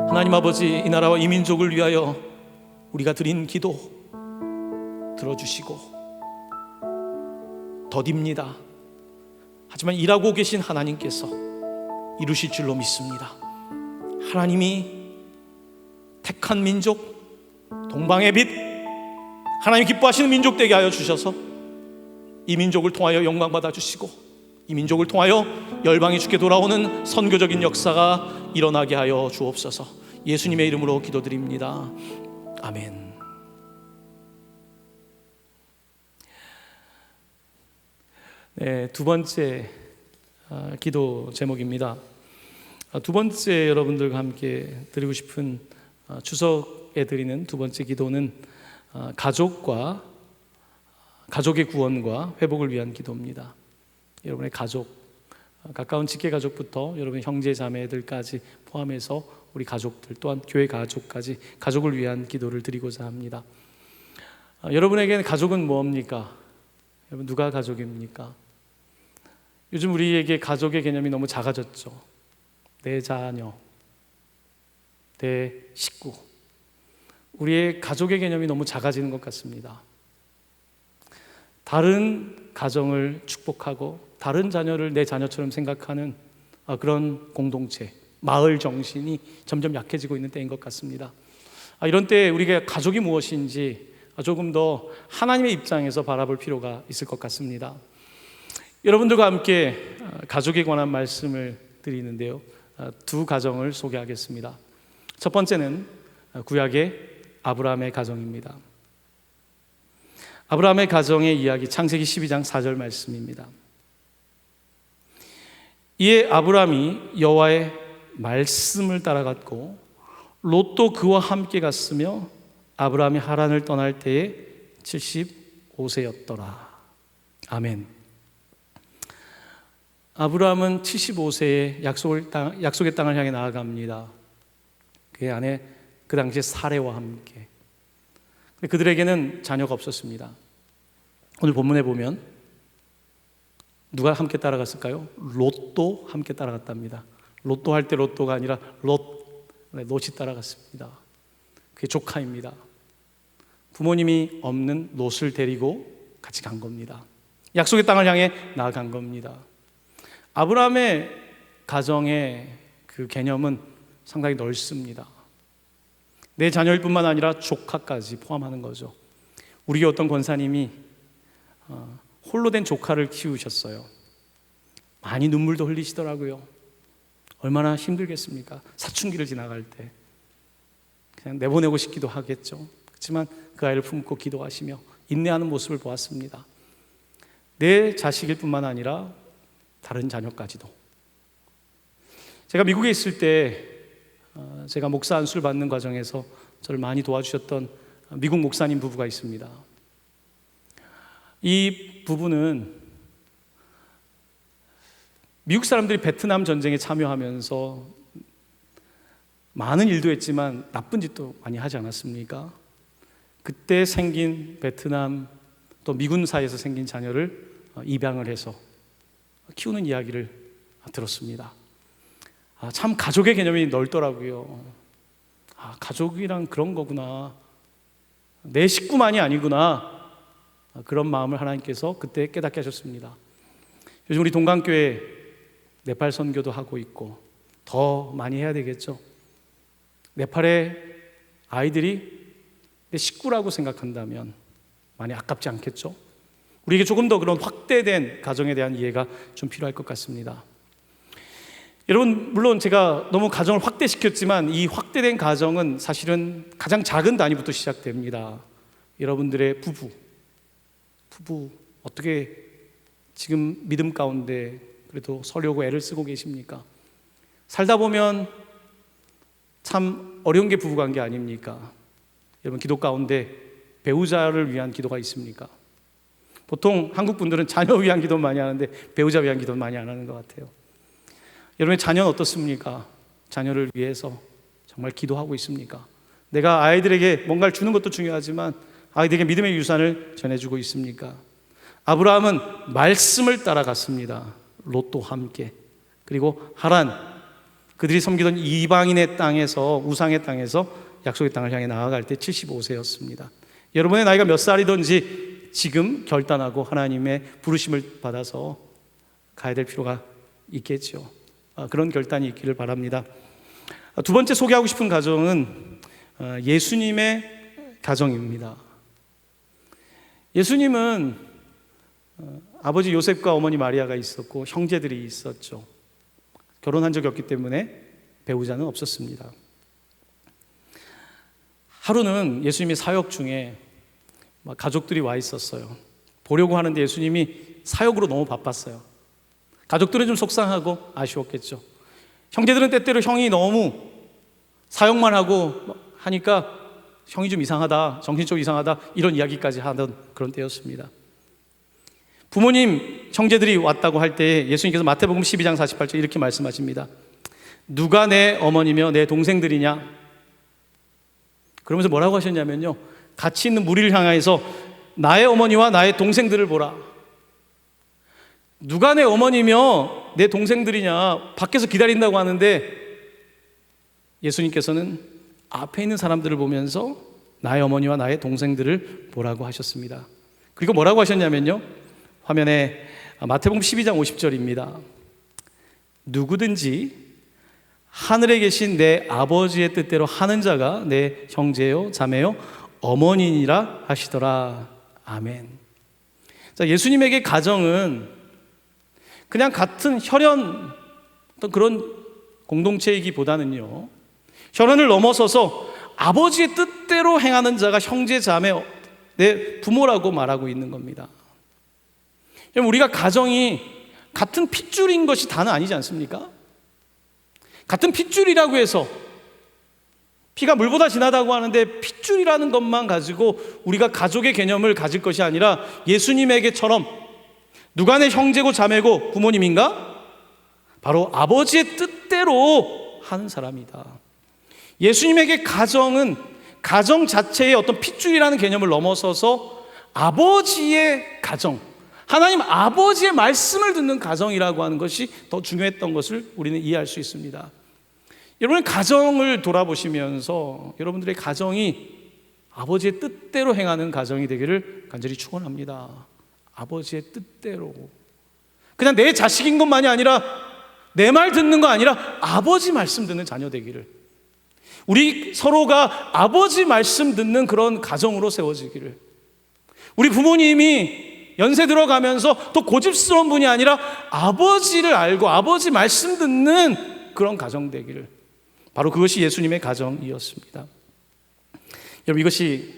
하나님 아버지, 이 나라와 이 민족을 위하여 우리가 드린 기도 들어주시고 더딥니다. 하지만 일하고 계신 하나님께서 이루실 줄로 믿습니다. 하나님이 택한 민족, 동방의 빛, 하나님 기뻐하시는 민족 되게 하여 주셔서 이 민족을 통하여 영광 받아 주시고, 이 민족을 통하여 열방이 주께 돌아오는 선교적인 역사가 일어나게 하여 주옵소서. 예수님의 이름으로 기도드립니다. 아멘. 네, 두 번째 기도 제목입니다. 두 번째 여러분들과 함께 드리고 싶은 추석에 드리는 두 번째 기도는 가족의 구원과 회복을 위한 기도입니다. 여러분의 가족, 가까운 직계 가족부터 여러분의 형제 자매들까지 포함해서 우리 가족들, 또한 교회 가족까지 가족을 위한 기도를 드리고자 합니다. 여러분에게는 가족은 뭡니까? 여러분, 누가 가족입니까? 요즘 우리에게 가족의 개념이 너무 작아졌죠. 내 자녀, 내 식구, 우리의 가족의 개념이 너무 작아지는 것 같습니다. 다른 가정을 축복하고 다른 자녀를 내 자녀처럼 생각하는 그런 공동체, 마을 정신이 점점 약해지고 있는 때인 것 같습니다. 이런 때에 우리가 가족이 무엇인지 조금 더 하나님의 입장에서 바라볼 필요가 있을 것 같습니다. 여러분들과 함께 가족에 관한 말씀을 드리는데요, 두 가정을 소개하겠습니다. 첫 번째는 구약의 아브라함의 가정입니다. 아브라함의 가정의 이야기, 창세기 12장 4절 말씀입니다. 이에 아브라함이 여호와의 말씀을 따라갔고 롯도 그와 함께 갔으며 아브라함이 하란을 떠날 때에 75세였더라. 아멘. 아브라함은 75세에 약속의 땅을 향해 나아갑니다. 그의 아내 그 당시에 사레와 함께. 그들에게는 자녀가 없었습니다. 오늘 본문에 보면 누가 함께 따라갔을까요? 롯도 함께 따라갔답니다. 롯도 할 때 롯도가 아니라 롯이 따라갔습니다. 그게 조카입니다. 부모님이 없는 롯을 데리고 같이 간 겁니다. 약속의 땅을 향해 나아간 겁니다. 아브라함의 가정의 그 개념은 상당히 넓습니다. 내 자녀일 뿐만 아니라 조카까지 포함하는 거죠. 우리 교회 어떤 권사님이 홀로 된 조카를 키우셨어요. 많이 눈물도 흘리시더라고요. 얼마나 힘들겠습니까? 사춘기를 지나갈 때 그냥 내보내고 싶기도 하겠죠. 그렇지만 그 아이를 품고 기도하시며 인내하는 모습을 보았습니다. 내 자식일 뿐만 아니라 다른 자녀까지도. 제가 미국에 있을 때 제가 목사 안수를 받는 과정에서 저를 많이 도와주셨던 미국 목사님 부부가 있습니다. 이 부부는 미국 사람들이 베트남 전쟁에 참여하면서 많은 일도 했지만 나쁜 짓도 많이 하지 않았습니까? 그때 생긴 베트남 또 미군사에서 생긴 자녀를 입양을 해서 키우는 이야기를 들었습니다. 참 가족의 개념이 넓더라고요. 가족이란 그런 거구나. 내 식구만이 아니구나. 그런 마음을 하나님께서 그때 깨닫게 하셨습니다. 요즘 우리 동강교회 네팔 선교도 하고 있고 더 많이 해야 되겠죠. 네팔의 아이들이 내 식구라고 생각한다면 많이 아깝지 않겠죠. 우리에게 조금 더 그런 확대된 가정에 대한 이해가 좀 필요할 것 같습니다. 여러분, 물론 제가 너무 가정을 확대시켰지만 이 확대된 가정은 사실은 가장 작은 단위부터 시작됩니다. 여러분들의 부부 어떻게 지금 믿음 가운데 그래도 서려고 애를 쓰고 계십니까? 살다 보면 참 어려운 게 부부관계 아닙니까? 여러분, 기도 가운데 배우자를 위한 기도가 있습니까? 보통 한국 분들은 자녀 위한 기도 많이 하는데 배우자 위한 기도 많이 안 하는 것 같아요. 여러분의 자녀는 어떻습니까? 자녀를 위해서 정말 기도하고 있습니까? 내가 아이들에게 뭔가를 주는 것도 중요하지만 아이들에게 믿음의 유산을 전해주고 있습니까? 아브라함은 말씀을 따라갔습니다. 롯도 함께. 그리고 하란, 그들이 섬기던 이방인의 땅에서, 우상의 땅에서 약속의 땅을 향해 나아갈 때 75세였습니다. 여러분의 나이가 몇 살이든지 지금 결단하고 하나님의 부르심을 받아서 가야 될 필요가 있겠죠. 그런 결단이 있기를 바랍니다. 두 번째 소개하고 싶은 가정은 예수님의 가정입니다. 예수님은 아버지 요셉과 어머니 마리아가 있었고 형제들이 있었죠. 결혼한 적이 없기 때문에 배우자는 없었습니다. 하루는 예수님이 사역 중에 가족들이 와 있었어요. 보려고 하는데 예수님이 사역으로 너무 바빴어요. 가족들은 좀 속상하고 아쉬웠겠죠. 형제들은 때때로 형이 너무 사역만 하고 하니까 형이 좀 이상하다, 정신적으로 이상하다, 이런 이야기까지 하던 그런 때였습니다. 부모님, 형제들이 왔다고 할 때 예수님께서 마태복음 12장 48절 이렇게 말씀하십니다. 누가 내 어머니며 내 동생들이냐? 그러면서 뭐라고 하셨냐면요, 같이 있는 무리를 향해서 나의 어머니와 나의 동생들을 보라. 누가 내 어머니며 내 동생들이냐? 밖에서 기다린다고 하는데 예수님께서는 앞에 있는 사람들을 보면서 나의 어머니와 나의 동생들을 보라고 하셨습니다. 그리고 뭐라고 하셨냐면요, 화면에 마태복음 12장 50절입니다. 누구든지 하늘에 계신 내 아버지의 뜻대로 하는 자가 내 형제요 자매요 어머니니라 하시더라. 아멘. 자, 예수님에게 가정은 그냥 같은 혈연 어떤 그런 공동체이기보다는요, 혈연을 넘어서서 아버지의 뜻대로 행하는 자가 형제 자매 내 부모라고 말하고 있는 겁니다. 우리가 가정이 같은 핏줄인 것이 다는 아니지 않습니까? 같은 핏줄이라고 해서 피가 물보다 진하다고 하는데 핏줄이라는 것만 가지고 우리가 가족의 개념을 가질 것이 아니라 예수님에게처럼 누가 내 형제고 자매고 부모님인가? 바로 아버지의 뜻대로 하는 사람이다. 예수님에게 가정은 가정 자체의 어떤 핏줄이라는 개념을 넘어서서 아버지의 가정, 하나님 아버지의 말씀을 듣는 가정이라고 하는 것이 더 중요했던 것을 우리는 이해할 수 있습니다. 여러분, 가정을 돌아보시면서 여러분들의 가정이 아버지의 뜻대로 행하는 가정이 되기를 간절히 축원합니다. 아버지의 뜻대로. 그냥 내 자식인 것만이 아니라 내 말 듣는 거 아니라 아버지 말씀 듣는 자녀 되기를, 우리 서로가 아버지 말씀 듣는 그런 가정으로 세워지기를 우리 부모님이 연세 들어가면서 또 고집스러운 분이 아니라 아버지를 알고 아버지 말씀 듣는 그런 가정 되기를, 바로 그것이 예수님의 가정이었습니다. 여러분, 이것이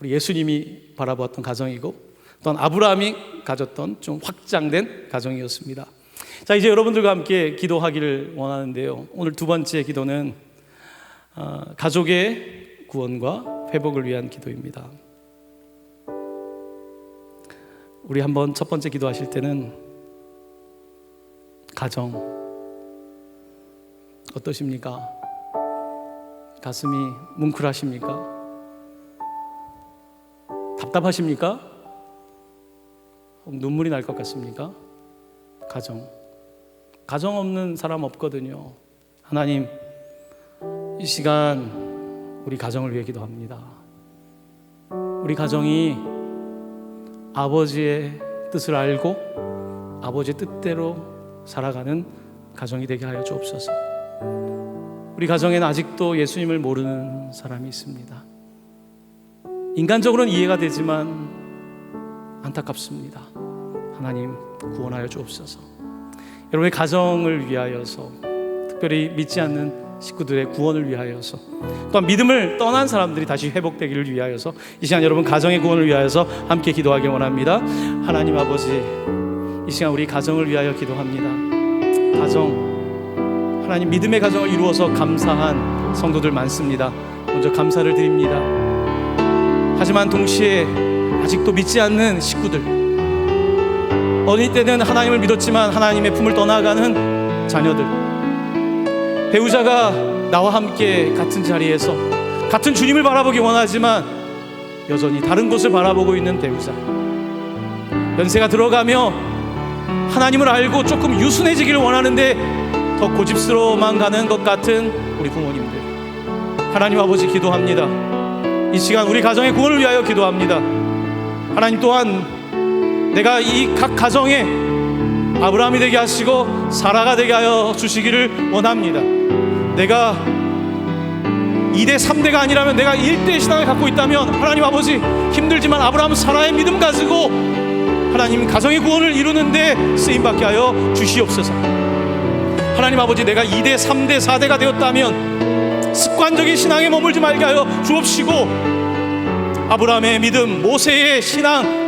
우리 예수님이 바라보았던 가정이고 또한 아브라함이 가졌던 좀 확장된 가정이었습니다. 자, 이제 여러분들과 함께 기도하기를 원하는데요, 오늘 두 번째 기도는 가족의 구원과 회복을 위한 기도입니다. 우리 한번 첫 번째 기도하실 때는 가정 어떠십니까? 가슴이 뭉클하십니까? 답답하십니까? 눈물이 날 것 같습니까? 가정 없는 사람 없거든요. 하나님, 이 시간 우리 가정을 위해 기도합니다. 우리 가정이 아버지의 뜻을 알고 아버지의 뜻대로 살아가는 가정이 되게 하여 주옵소서. 우리 가정에는 아직도 예수님을 모르는 사람이 있습니다. 인간적으로는 이해가 되지만 안타깝습니다. 하나님, 구원하여 주옵소서. 여러분의 가정을 위하여서, 특별히 믿지 않는 식구들의 구원을 위하여서, 또한 믿음을 떠난 사람들이 다시 회복되기를 위하여서, 이 시간 여러분 가정의 구원을 위하여서 함께 기도하길 원합니다. 하나님 아버지, 이 시간 우리 가정을 위하여 기도합니다. 가정, 하나님 믿음의 가정을 이루어서 감사한 성도들 많습니다. 먼저 감사를 드립니다. 하지만 동시에 아직도 믿지 않는 식구들, 어느 때는 하나님을 믿었지만 하나님의 품을 떠나가는 자녀들, 배우자가 나와 함께 같은 자리에서 같은 주님을 바라보기 원하지만 여전히 다른 곳을 바라보고 있는 배우자, 연세가 들어가며 하나님을 알고 조금 유순해지기를 원하는데 더 고집스러워만 가는 것 같은 우리 부모님들, 하나님 아버지 기도합니다. 이 시간 우리 가정의 구원을 위하여 기도합니다. 하나님, 또한 내가 이 각 가정에 아브라함이 되게 하시고 사라가 되게 하여 주시기를 원합니다. 내가 2대 3대가 아니라면 내가 1대 신앙을 갖고 있다면 하나님 아버지, 힘들지만 아브라함 사라의 믿음 가지고 하나님 가정의 구원을 이루는데 쓰임받게 하여 주시옵소서. 하나님 아버지, 내가 2대 3대 4대가 되었다면 습관적인 신앙에 머물지 말게 하여 주옵시고, 아브라함의 믿음, 모세의 신앙,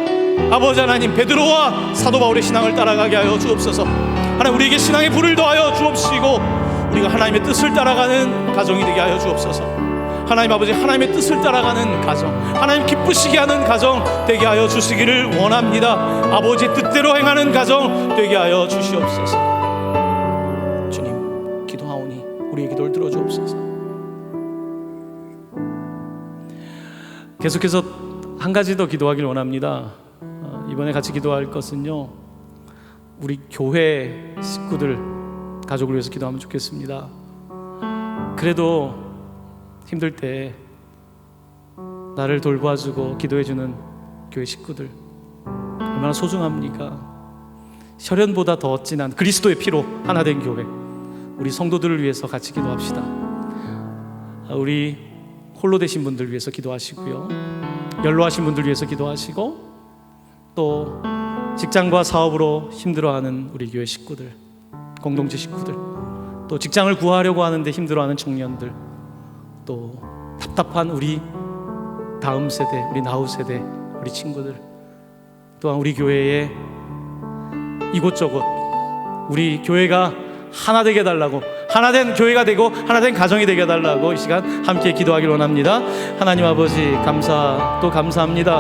아버지 하나님 베드로와 사도 바울의 신앙을 따라가게 하여 주옵소서. 하나님, 우리에게 신앙의 불을 더하여 주옵시고 우리가 하나님의 뜻을 따라가는 가정이 되게 하여 주옵소서. 하나님 아버지, 하나님의 뜻을 따라가는 가정, 하나님 기쁘시게 하는 가정 되게 하여 주시기를 원합니다. 아버지의 뜻대로 행하는 가정 되게 하여 주시옵소서. 주님, 기도하오니 우리의 기도를 들어주옵소서. 계속해서 한 가지 더 기도하길 원합니다. 이번에 같이 기도할 것은요, 우리 교회 식구들, 가족을 위해서 기도하면 좋겠습니다. 그래도 힘들 때 나를 돌봐주고 기도해주는 교회 식구들 얼마나 소중합니까? 혈연보다 더 진한 그리스도의 피로 하나 된 교회, 우리 성도들을 위해서 같이 기도합시다. 우리 홀로 되신 분들 위해서 기도하시고요, 연로하신 분들 위해서 기도하시고, 또 직장과 사업으로 힘들어하는 우리 교회 식구들, 공동체 식구들, 또 직장을 구하려고 하는데 힘들어하는 청년들, 또 답답한 우리 다음 세대, 우리 나후 세대, 우리 친구들, 또한 우리 교회에 이곳저곳 우리 교회가 하나 되게 해달라고, 하나된 교회가 되고 하나된 가정이 되게 해달라고 이 시간 함께 기도하길 원합니다. 하나님 아버지, 감사 또 감사합니다.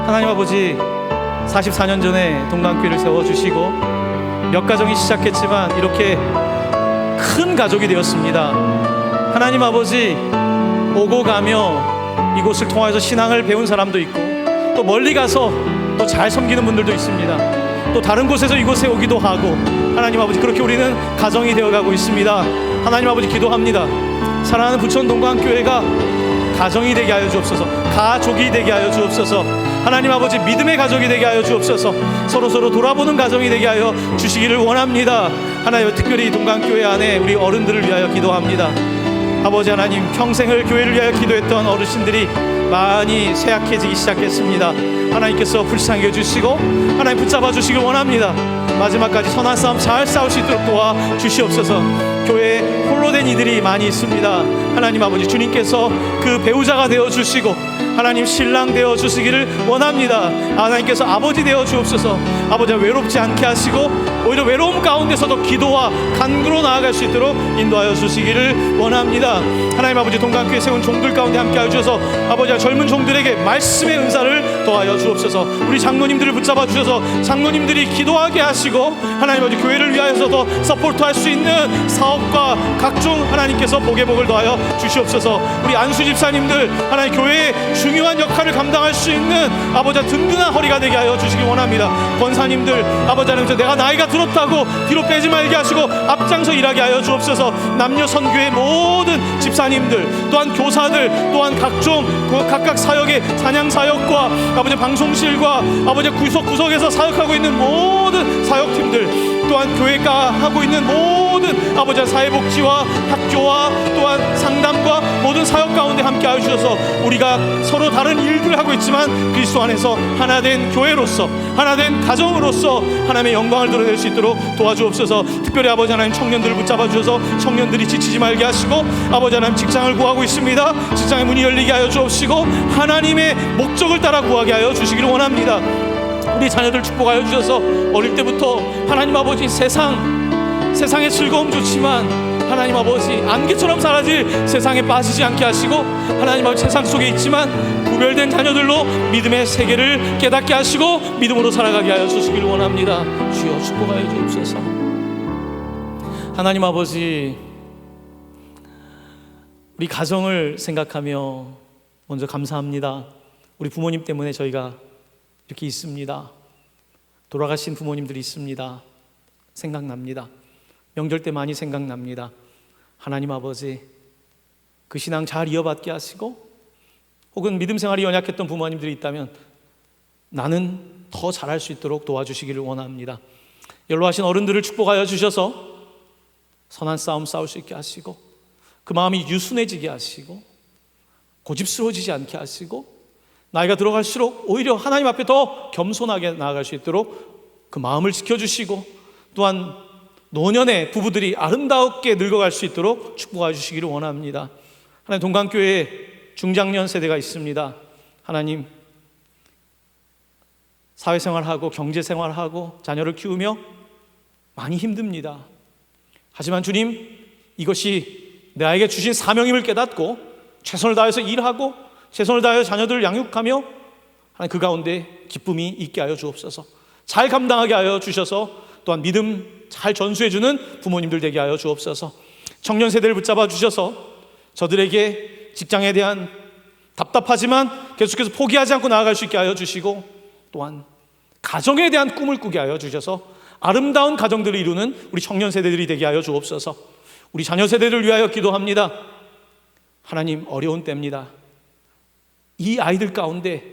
하나님 아버지, 44년 전에 동강교회를 세워주시고 몇 가정이 시작했지만 이렇게 큰 가족이 되었습니다. 하나님 아버지, 오고 가며 이곳을 통해서 신앙을 배운 사람도 있고, 또 멀리 가서 또 잘 섬기는 분들도 있습니다. 또 다른 곳에서 이곳에 오기도 하고, 하나님 아버지, 그렇게 우리는 가정이 되어가고 있습니다. 하나님 아버지, 기도합니다. 사랑하는 부천 동강교회가 가정이 되게 하여 주옵소서. 가족이 되게 하여 주옵소서. 하나님 아버지, 믿음의 가족이 되게 하여 주옵소서. 서로 돌아보는 가정이 되게 하여 주시기를 원합니다. 하나님, 특별히 동강교회 안에 우리 어른들을 위하여 기도합니다. 아버지 하나님, 평생을 교회를 위하여 기도했던 어르신들이 많이 쇠약해지기 시작했습니다. 하나님께서 불쌍히 여주시고 하나님 붙잡아 주시길 원합니다. 마지막까지 선한 싸움 잘 싸울 수 있도록 도와 주시옵소서. 교회에 홀로 된 이들이 많이 있습니다. 하나님 아버지, 주님께서 그 배우자가 되어 주시고 하나님 신랑 되어 주시기를 원합니다. 하나님께서 아버지 되어 주옵소서. 아버지가 외롭지 않게 하시고 오히려 외로움 가운데서도 기도와 간구로 나아갈 수 있도록 인도하여 주시기를 원합니다. 하나님 아버지, 동강교회 세운 종들 가운데 함께하여 주셔서 아버지와 젊은 종들에게 말씀의 은사를 더하여 주옵소서. 우리 장로님들을 붙잡아 주셔서 장로님들이 기도하게 하시고 하나님 아버지, 교회를 위하여서도 서포트할 수 있는 사업과 각종 하나님께서 복의 복을 더하여 주시옵소서. 우리 안수 집사님들 하나님 교회의 중요한 역할을 감당할 수 있는 아버지 든든한 허리가 되게 하여 주시기 원합니다. 권사님들 아버지 하나님, 내가 나이가 들었다고 뒤로 빼지 말게 하시고 앞장서 일하게 하여 주옵소서. 남녀 선교의 모든 집사님들, 또한 교사들, 또한 각종 각각 사역의 찬양 사역과 아버지 방송실과 아버지 구석구석에서 사역하고 있는 모든 사역팀들, 또한 교회가 하고 있는 모든 아버지 사회복지와 학교와 또한 상담과 모든 사역 가운데 함께 하여 주셔서 우리가 서로 다른 일들을 하고 있지만 그리스도 안에서 하나된 교회로서, 하나된 가정으로서 하나님의 영광을 드러낼 수 있도록 도와주옵소서. 특별히 아버지 하나님, 청년들을 붙잡아 주셔서 청년들이 지치지 말게 하시고 아버지 하나님, 직장을 구하고 있습니다. 직장의 문이 열리게 하여 주옵시고 하나님의 목적을 따라 구하게 하여 주시기를 원합니다. 우리 자녀들 축복하여 주셔서 어릴 때부터 하나님 아버지, 세상의 즐거움 좋지만 하나님 아버지, 안개처럼 사라질 세상에 빠지지 않게 하시고 하나님 아버지, 세상 속에 있지만 구별된 자녀들로 믿음의 세계를 깨닫게 하시고 믿음으로 살아가게 하여 주시기를 원합니다. 주여 축복하여 주옵소서. 하나님 아버지, 우리 가정을 생각하며 먼저 감사합니다. 우리 부모님 때문에 저희가 이렇게 있습니다. 돌아가신 부모님들이 있습니다. 생각납니다. 명절 때 많이 생각납니다. 하나님 아버지, 그 신앙 잘 이어받게 하시고 혹은 믿음 생활이 연약했던 부모님들이 있다면 나는 더 잘할 수 있도록 도와주시기를 원합니다. 연로하신 어른들을 축복하여 주셔서 선한 싸움 싸울 수 있게 하시고 그 마음이 유순해지게 하시고 고집스러워지지 않게 하시고 나이가 들어갈수록 오히려 하나님 앞에 더 겸손하게 나아갈 수 있도록 그 마음을 지켜주시고 또한 노년의 부부들이 아름답게 늙어갈 수 있도록 축복해 주시기를 원합니다. 하나님, 동강교회에 중장년 세대가 있습니다. 하나님, 사회생활하고 경제생활하고 자녀를 키우며 많이 힘듭니다. 하지만 주님, 이것이 나에게 주신 사명임을 깨닫고 최선을 다해서 일하고 최선을 다하여 자녀들을 양육하며 하나님, 그 가운데 기쁨이 있게 하여 주옵소서. 잘 감당하게 하여 주셔서 또한 믿음 잘 전수해주는 부모님들 되게 하여 주옵소서. 청년 세대를 붙잡아 주셔서 저들에게 직장에 대한 답답하지만 계속해서 포기하지 않고 나아갈 수 있게 하여 주시고 또한 가정에 대한 꿈을 꾸게 하여 주셔서 아름다운 가정들을 이루는 우리 청년 세대들이 되게 하여 주옵소서. 우리 자녀 세대를 위하여 기도합니다. 하나님, 어려운 때입니다. 이 아이들 가운데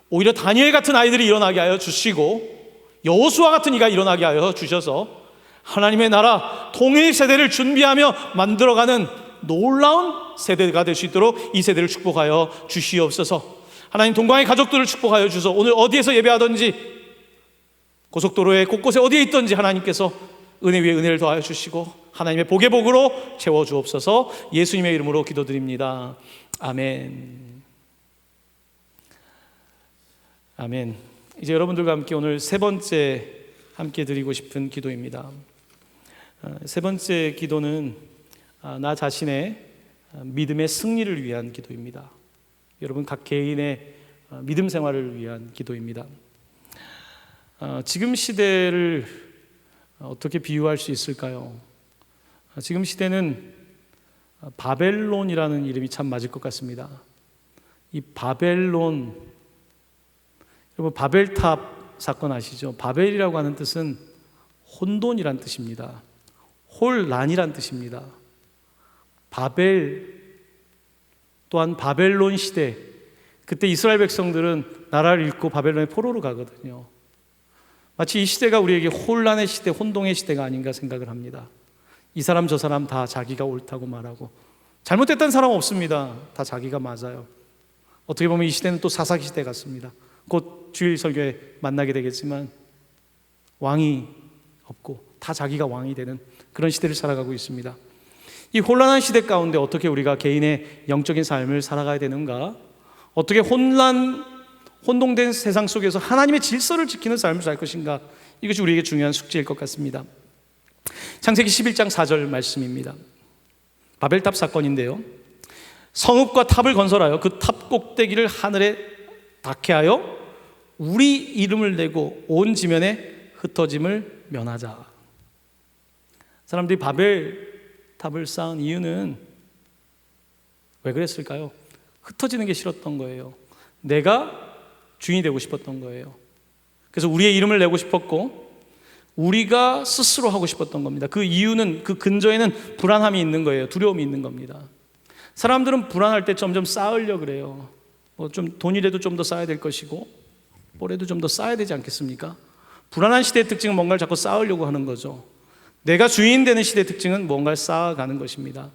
오히려 다니엘 같은 아이들이 일어나게 하여 주시고 여호수아 같은 이가 일어나게 하여 주셔서 하나님의 나라 통일 세대를 준비하며 만들어가는 놀라운 세대가 될 수 있도록 이 세대를 축복하여 주시옵소서. 하나님, 동광의 가족들을 축복하여 주셔서 오늘 어디에서 예배하든지 고속도로에 곳곳에 어디에 있든지 하나님께서 은혜 위에 은혜를 더하여 주시고 하나님의 복의 복으로 채워 주옵소서. 예수님의 이름으로 기도드립니다. 아멘. 아멘. 이제 여러분들과 함께 오늘 세 번째 함께 드리고 싶은 기도입니다. 세 번째 기도는 나 자신의 믿음의 승리를 위한 기도입니다. 여러분 각 개인의 믿음 생활을 위한 기도입니다. 지금 시대를 어떻게 비유할 수 있을까요? 지금 시대는 바벨론이라는 이름이 참 맞을 것 같습니다. 이 바벨론, 여러분 바벨탑 사건 아시죠? 바벨이라고 하는 뜻은 혼돈이란 뜻입니다. 혼란이란 뜻입니다. 바벨 또한 바벨론 시대, 그때 이스라엘 백성들은 나라를 잃고 바벨론의 포로로 가거든요. 마치 이 시대가 우리에게 혼란의 시대, 혼동의 시대가 아닌가 생각을 합니다. 이 사람 저 사람 다 자기가 옳다고 말하고 잘못됐다는 사람 없습니다. 다 자기가 맞아요. 어떻게 보면 이 시대는 또 사사기 시대 같습니다. 곧 주일 설교에 만나게 되겠지만 왕이 없고 다 자기가 왕이 되는 그런 시대를 살아가고 있습니다. 이 혼란한 시대 가운데 어떻게 우리가 개인의 영적인 삶을 살아가야 되는가? 어떻게 혼동된 세상 속에서 하나님의 질서를 지키는 삶을 살 것인가? 이것이 우리에게 중요한 숙제일 것 같습니다. 창세기 11장 4절 말씀입니다. 바벨탑 사건인데요, 성읍과 탑을 건설하여 그 탑 꼭대기를 하늘에 닿게 하여 우리 이름을 내고 온 지면에 흩어짐을 면하자. 사람들이 바벨탑을 쌓은 이유는 왜 그랬을까요? 흩어지는 게 싫었던 거예요. 내가 주인이 되고 싶었던 거예요. 그래서 우리의 이름을 내고 싶었고 우리가 스스로 하고 싶었던 겁니다. 그 이유는 그 근저에는 불안함이 있는 거예요. 두려움이 있는 겁니다. 사람들은 불안할 때 점점 쌓으려고 그래요. 좀 돈이라도 좀 더 쌓아야 될 것이고 뭐라도 좀 더 쌓아야 되지 않겠습니까? 불안한 시대의 특징은 뭔가를 자꾸 쌓으려고 하는 거죠. 내가 주인 되는 시대의 특징은 뭔가를 쌓아가는 것입니다.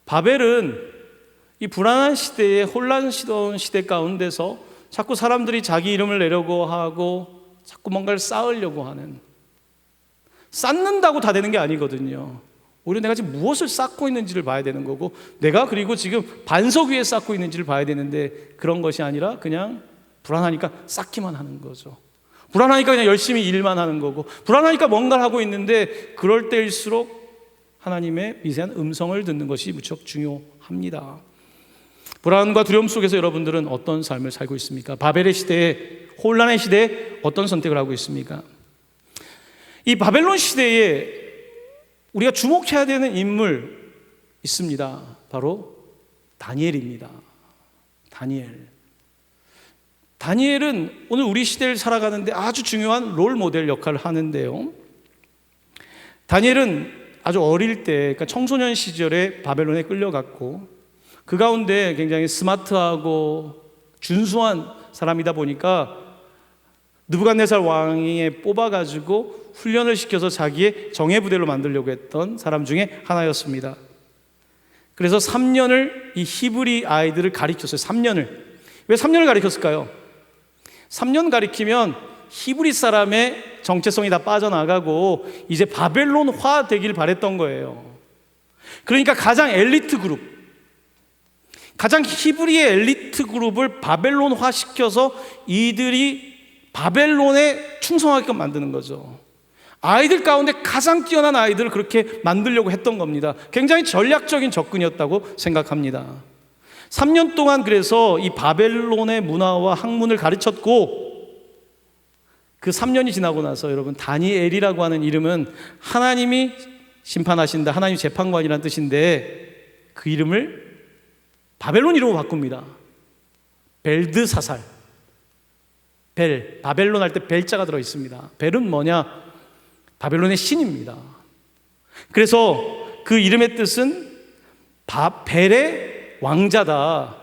바벨은 이 불안한 시대의 혼란스러운 시대 가운데서 자꾸 사람들이 자기 이름을 내려고 하고 자꾸 뭔가를 쌓으려고 하는, 쌓는다고 다 되는 게 아니거든요. 오히려 내가 지금 무엇을 쌓고 있는지를 봐야 되는 거고, 내가 그리고 지금 반석 위에 쌓고 있는지를 봐야 되는데 그런 것이 아니라 그냥 불안하니까 쌓기만 하는 거죠. 불안하니까 그냥 열심히 일만 하는 거고, 불안하니까 뭔가를 하고 있는데 그럴 때일수록 하나님의 미세한 음성을 듣는 것이 무척 중요합니다. 불안과 두려움 속에서 여러분들은 어떤 삶을 살고 있습니까? 바벨의 시대에, 혼란의 시대에 어떤 선택을 하고 있습니까? 이 바벨론 시대에 우리가 주목해야 되는 인물 있습니다. 바로 다니엘입니다. 다니엘은 오늘 우리 시대를 살아가는데 아주 중요한 롤 모델 역할을 하는데요, 다니엘은 아주 어릴 때, 그러니까 청소년 시절에 바벨론에 끌려갔고 그 가운데 굉장히 스마트하고 준수한 사람이다 보니까 느부갓네살 왕에 뽑아가지고 훈련을 시켜서 자기의 정예부대로 만들려고 했던 사람 중에 하나였습니다. 그래서 3년을 이 히브리 아이들을 가르쳤어요. 3년을. 왜 3년을 가르쳤을까요? 3년 가르치면 히브리 사람의 정체성이 다 빠져나가고 이제 바벨론화 되길 바랬던 거예요. 그러니까 가장 엘리트 그룹, 가장 히브리의 엘리트 그룹을 바벨론화 시켜서 이들이 바벨론에 충성하게끔 만드는 거죠. 아이들 가운데 가장 뛰어난 아이들을 그렇게 만들려고 했던 겁니다. 굉장히 전략적인 접근이었다고 생각합니다. 3년 동안 그래서 이 바벨론의 문화와 학문을 가르쳤고, 그 3년이 지나고 나서 여러분, 다니엘이라고 하는 이름은 하나님이 심판하신다, 하나님 재판관이라는 뜻인데 그 이름을 바벨론 이름으로 바꿉니다. 벨드사살. 바벨론 할 때 벨자가 들어 있습니다. 벨은 뭐냐? 바벨론의 신입니다. 그래서 그 이름의 뜻은 벨의 왕자다.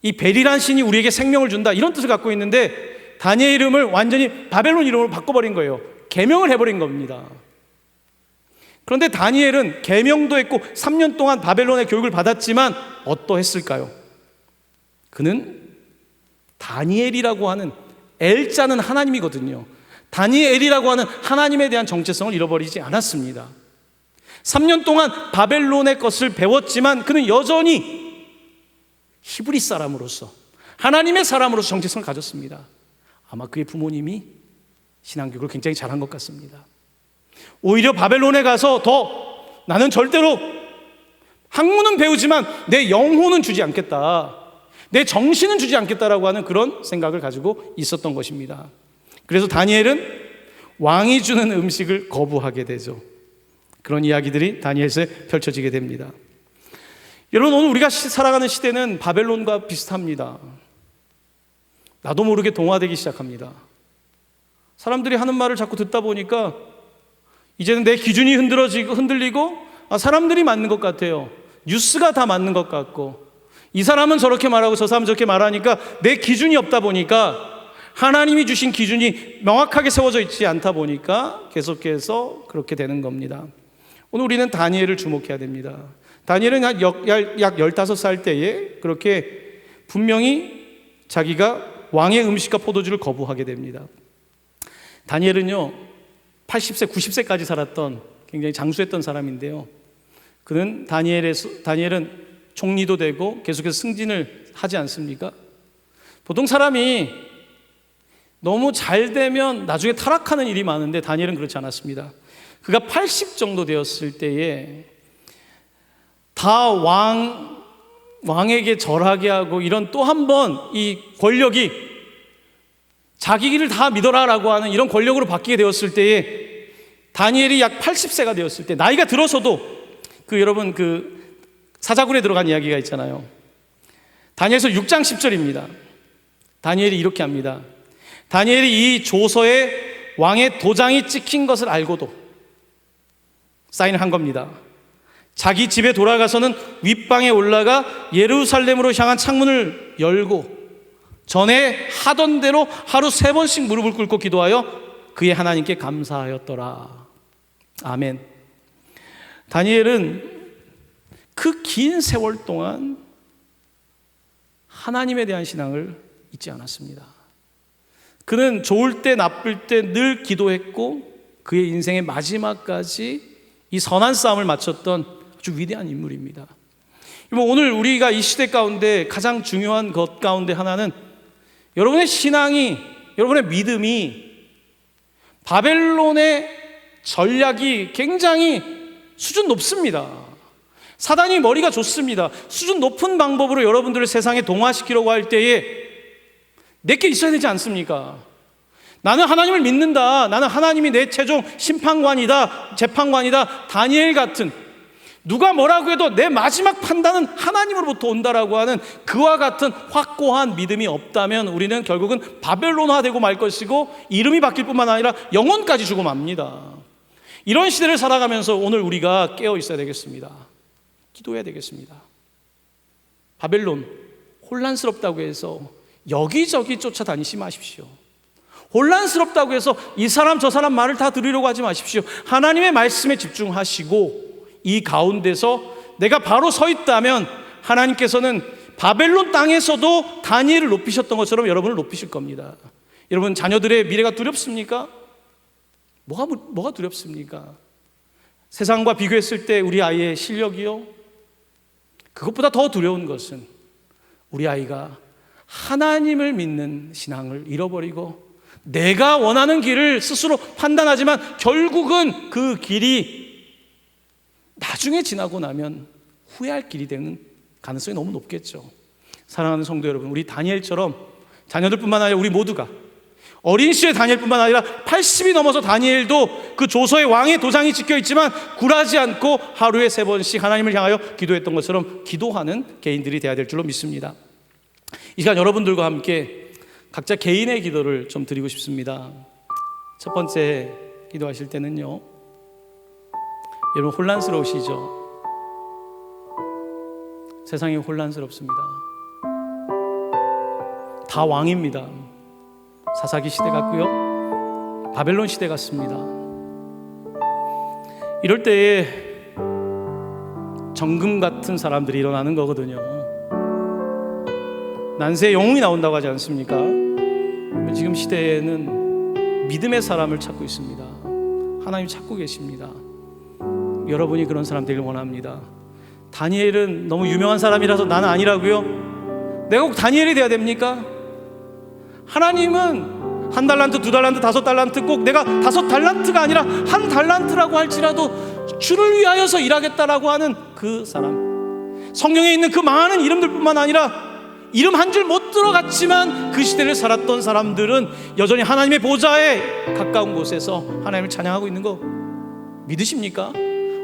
이 벨이란 신이 우리에게 생명을 준다, 이런 뜻을 갖고 있는데 다니엘 이름을 완전히 바벨론 이름으로 바꿔버린 거예요. 계명을 해버린 겁니다. 그런데 다니엘은 계명도 했고 3년 동안 바벨론의 교육을 받았지만 어떠했을까요? 그는 다니엘이라고 하는, 엘자는 하나님이거든요. 다니엘이라고 하는 하나님에 대한 정체성을 잃어버리지 않았습니다. 3년 동안 바벨론의 것을 배웠지만 그는 여전히 히브리 사람으로서, 하나님의 사람으로서 정체성을 가졌습니다. 아마 그의 부모님이 신앙교육을 굉장히 잘한 것 같습니다. 오히려 바벨론에 가서 나는 절대로 학문은 배우지만 내 영혼은 주지 않겠다, 내 정신은 주지 않겠다라고 하는 그런 생각을 가지고 있었던 것입니다. 그래서 다니엘은 왕이 주는 음식을 거부하게 되죠. 그런 이야기들이 다니엘서에 펼쳐지게 됩니다. 여러분, 오늘 우리가 살아가는 시대는 바벨론과 비슷합니다. 나도 모르게 동화되기 시작합니다. 사람들이 하는 말을 자꾸 듣다 보니까 이제는 내 기준이 흔들리고 사람들이 맞는 것 같아요. 뉴스가 다 맞는 것 같고, 이 사람은 저렇게 말하고 저 사람은 저렇게 말하니까 내 기준이 없다 보니까, 하나님이 주신 기준이 명확하게 세워져 있지 않다 보니까 계속해서 그렇게 되는 겁니다. 오늘 우리는 다니엘을 주목해야 됩니다. 다니엘은 약 15살 때에 그렇게 분명히 자기가 왕의 음식과 포도주를 거부하게 됩니다. 다니엘은요 80세, 90세까지 살았던 굉장히 장수했던 사람인데요. 다니엘은 총리도 되고 계속해서 승진을 하지 않습니까? 보통 사람이 너무 잘 되면 나중에 타락하는 일이 많은데 다니엘은 그렇지 않았습니다. 그가 80 정도 되었을 때에 다 왕에게 절하게 하고 이런 또 한 번 이 권력이 자기 길을 다 믿어라라고 하는 이런 권력으로 바뀌게 되었을 때에 다니엘이 약 80세가 되었을 때 나이가 들어서도 여러분 사자굴에 들어간 이야기가 있잖아요. 다니엘서 6장 10절입니다. 다니엘이 이렇게 합니다. 다니엘이 이 조서에 왕의 도장이 찍힌 것을 알고도 사인을 한 겁니다. 자기 집에 돌아가서는 윗방에 올라가 예루살렘으로 향한 창문을 열고 전에 하던 대로 하루 3번씩 무릎을 꿇고 기도하여 그의 하나님께 감사하였더라. 아멘. 다니엘은 그 긴 세월 동안 하나님에 대한 신앙을 잊지 않았습니다. 그는 좋을 때 나쁠 때 늘 기도했고 그의 인생의 마지막까지 이 선한 싸움을 마쳤던 아주 위대한 인물입니다. 오늘 우리가 이 시대 가운데 가장 중요한 것 가운데 하나는 여러분의 신앙이, 여러분의 믿음이 바벨론의 전략이 굉장히 수준 높습니다. 사단이 머리가 좋습니다. 수준 높은 방법으로 여러분들을 세상에 동화시키려고 할 때에 내게 있어야 되지 않습니까? 나는 하나님을 믿는다. 나는 하나님이 내 최종 심판관이다, 재판관이다. 다니엘 같은, 누가 뭐라고 해도 내 마지막 판단은 하나님으로부터 온다라고 하는 그와 같은 확고한 믿음이 없다면 우리는 결국은 바벨론화되고 말 것이고 이름이 바뀔 뿐만 아니라 영혼까지 주고 맙니다. 이런 시대를 살아가면서 오늘 우리가 깨어 있어야 되겠습니다. 기도해야 되겠습니다. 바벨론 혼란스럽다고 해서 여기저기 쫓아다니지 마십시오. 혼란스럽다고 해서 이 사람 저 사람 말을 다 들으려고 하지 마십시오. 하나님의 말씀에 집중하시고 이 가운데서 내가 바로 서 있다면 하나님께서는 바벨론 땅에서도 다니엘을 높이셨던 것처럼 여러분을 높이실 겁니다. 여러분 자녀들의 미래가 두렵습니까? 뭐가 두렵습니까? 세상과 비교했을 때 우리 아이의 실력이요? 그것보다 더 두려운 것은 우리 아이가 하나님을 믿는 신앙을 잃어버리고 내가 원하는 길을 스스로 판단하지만 결국은 그 길이 나중에 지나고 나면 후회할 길이 되는 가능성이 너무 높겠죠. 사랑하는 성도 여러분, 우리 다니엘처럼 자녀들뿐만 아니라 우리 모두가 어린 시절 다니엘뿐만 아니라 80이 넘어서 다니엘도 그 조서에 왕의 도장이 찍혀 있지만 굴하지 않고 하루에 3번씩 하나님을 향하여 기도했던 것처럼 기도하는 개인들이 되어야 될 줄로 믿습니다. 이 시간 여러분들과 함께 각자 개인의 기도를 좀 드리고 싶습니다. 첫 번째 기도하실 때는요, 여러분 혼란스러우시죠? 세상이 혼란스럽습니다. 다 왕입니다. 사사기 시대 같고요, 바벨론 시대 같습니다. 이럴 때에 정금 같은 사람들이 일어나는 거거든요. 난세의 영웅이 나온다고 하지 않습니까? 지금 시대에는 믿음의 사람을 찾고 있습니다. 하나님 찾고 계십니다. 여러분이 그런 사람 되길 원합니다. 다니엘은 너무 유명한 사람이라서 나는 아니라고요? 내가 꼭 다니엘이 돼야 됩니까? 하나님은 1달란트, 2달란트, 5달란트, 꼭 내가 5달란트가 아니라 1달란트라고 할지라도 주를 위하여서 일하겠다라고 하는 그 사람, 성경에 있는 그 많은 이름들뿐만 아니라 이름 한 줄 못 들어갔지만 그 시대를 살았던 사람들은 여전히 하나님의 보좌에 가까운 곳에서 하나님을 찬양하고 있는 거 믿으십니까?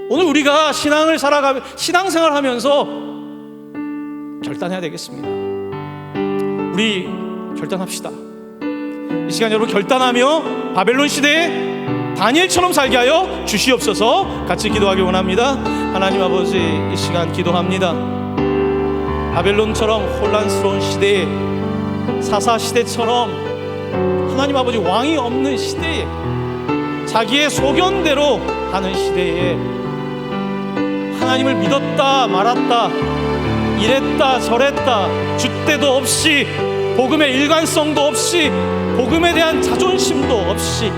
오늘 우리가 신앙생활 하면서 결단해야 되겠습니다. 우리 결단합시다. 이 시간 여러분 결단하며 바벨론 시대에 다니엘처럼 살게 하여 주시옵소서. 같이 기도하기 원합니다. 하나님 아버지, 이 시간 기도합니다. 바벨론처럼 혼란스러운 시대에, 사사 시대처럼 하나님 아버지 왕이 없는 시대에, 자기의 소견대로 하는 시대에 하나님을 믿었다 말았다, 이랬다 저랬다, 줏대도 없이, 복음의 일관성도 없이, 복음에 대한 자존심도 없이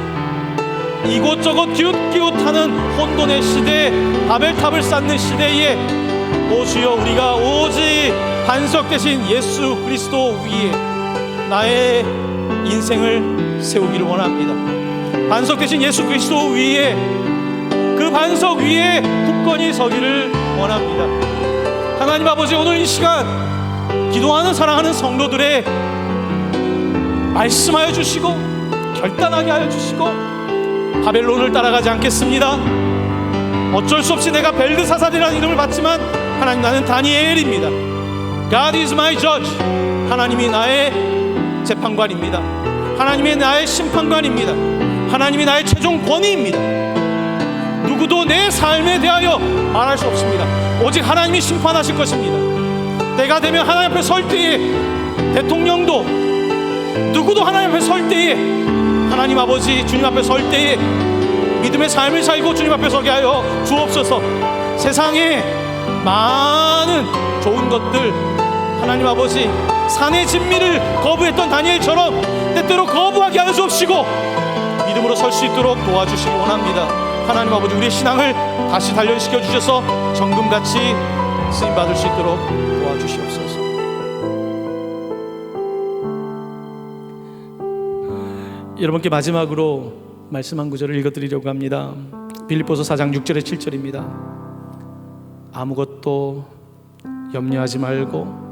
이곳저곳 기웃기웃하는 혼돈의 시대에, 바벨탑을 쌓는 시대에 오 주여, 우리가 오직 반석 대신 예수 그리스도 위에 나의 인생을 세우기를 원합니다. 반석 대신 예수 그리스도 위에, 그 반석 위에 굳건히 서기를 원합니다. 하나님 아버지, 오늘 이 시간 기도하는 사랑하는 성도들의 말씀하여 주시고 결단하게 하여 주시고, 바벨론을 따라가지 않겠습니다. 어쩔 수 없이 내가 벨드사살이라는 이름을 받지만 하나님, 나는 다니엘입니다. God is my judge. 하나님이 나의 재판관입니다. 하나님이 나의 심판관입니다. 하나님이 나의 최종 권위입니다. 누구도 내 삶에 대하여 말할 수 없습니다. 오직 하나님이 심판하실 것입니다. 때가 되면 하나님 앞에 설 때에, 대통령도 누구도 하나님 앞에 설 때에, 하나님 아버지 주님 앞에 설 때에 믿음의 삶을 살고 주님 앞에 서게 하여 주옵소서. 세상에 많은 좋은 것들, 하나님 아버지 산의 진미를 거부했던 다니엘처럼 때때로 거부하게 하여 주옵시고 믿음으로 설 수 있도록 도와주시기 원합니다. 하나님 아버지, 우리의 신앙을 다시 단련시켜 주셔서 정금같이 쓰임받을 수 있도록 도와주시옵소서. 여러분께 마지막으로 말씀 한 구절을 읽어드리려고 합니다. 빌립보서 4장 6절에 7절입니다. 아무것도 염려하지 말고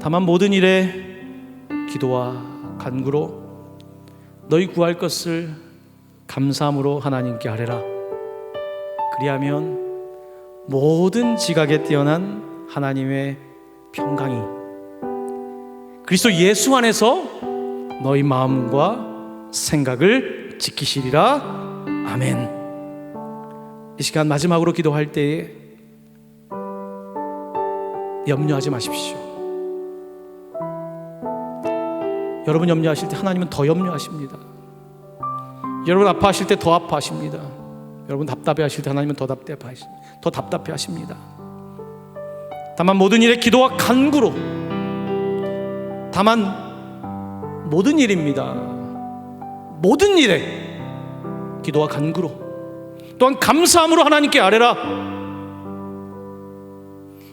다만 모든 일에 기도와 간구로 너희 구할 것을 감사함으로 하나님께 아뢰라. 그리하면 모든 지각에 뛰어난 하나님의 평강이 그리스도 예수 안에서 너희 마음과 생각을 지키시리라. 아멘. 이 시간 마지막으로 기도할 때에 염려하지 마십시오. 여러분 염려하실 때 하나님은 더 염려하십니다. 여러분 아파하실 때 더 아파하십니다. 여러분 답답해하실 때 하나님은 더 답답해하십니다. 다만 모든 일에 기도와 간구로, 다만 모든 일입니다. 모든 일에 기도와 간구로, 또한 감사함으로 하나님께 아뢰라.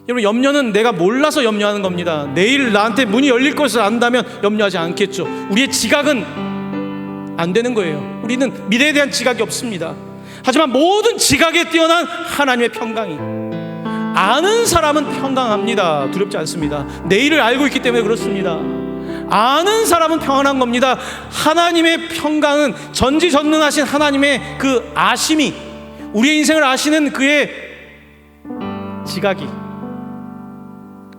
여러분, 염려는 내가 몰라서 염려하는 겁니다. 내일 나한테 문이 열릴 것을 안다면 염려하지 않겠죠. 우리의 지각은 안 되는 거예요. 우리는 미래에 대한 지각이 없습니다. 하지만 모든 지각에 뛰어난 하나님의 평강이, 아는 사람은 평강합니다. 두렵지 않습니다. 내일을 알고 있기 때문에 그렇습니다. 아는 사람은 평안한 겁니다. 하나님의 평강은 전지전능하신 하나님의 그 아심이, 우리의 인생을 아시는 그의 지각이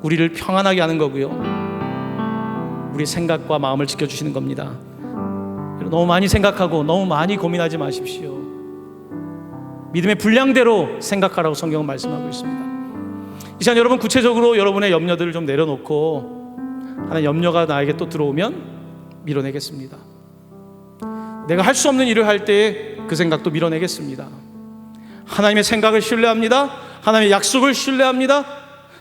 우리를 평안하게 하는 거고요, 우리 생각과 마음을 지켜주시는 겁니다. 너무 많이 생각하고 너무 많이 고민하지 마십시오. 믿음의 분량대로 생각하라고 성경은 말씀하고 있습니다. 이 시간 여러분 구체적으로 여러분의 염려들을 좀 내려놓고, 하나님 염려가 나에게 또 들어오면 밀어내겠습니다. 내가 할 수 없는 일을 할 때에 그 생각도 밀어내겠습니다. 하나님의 생각을 신뢰합니다. 하나님의 약속을 신뢰합니다.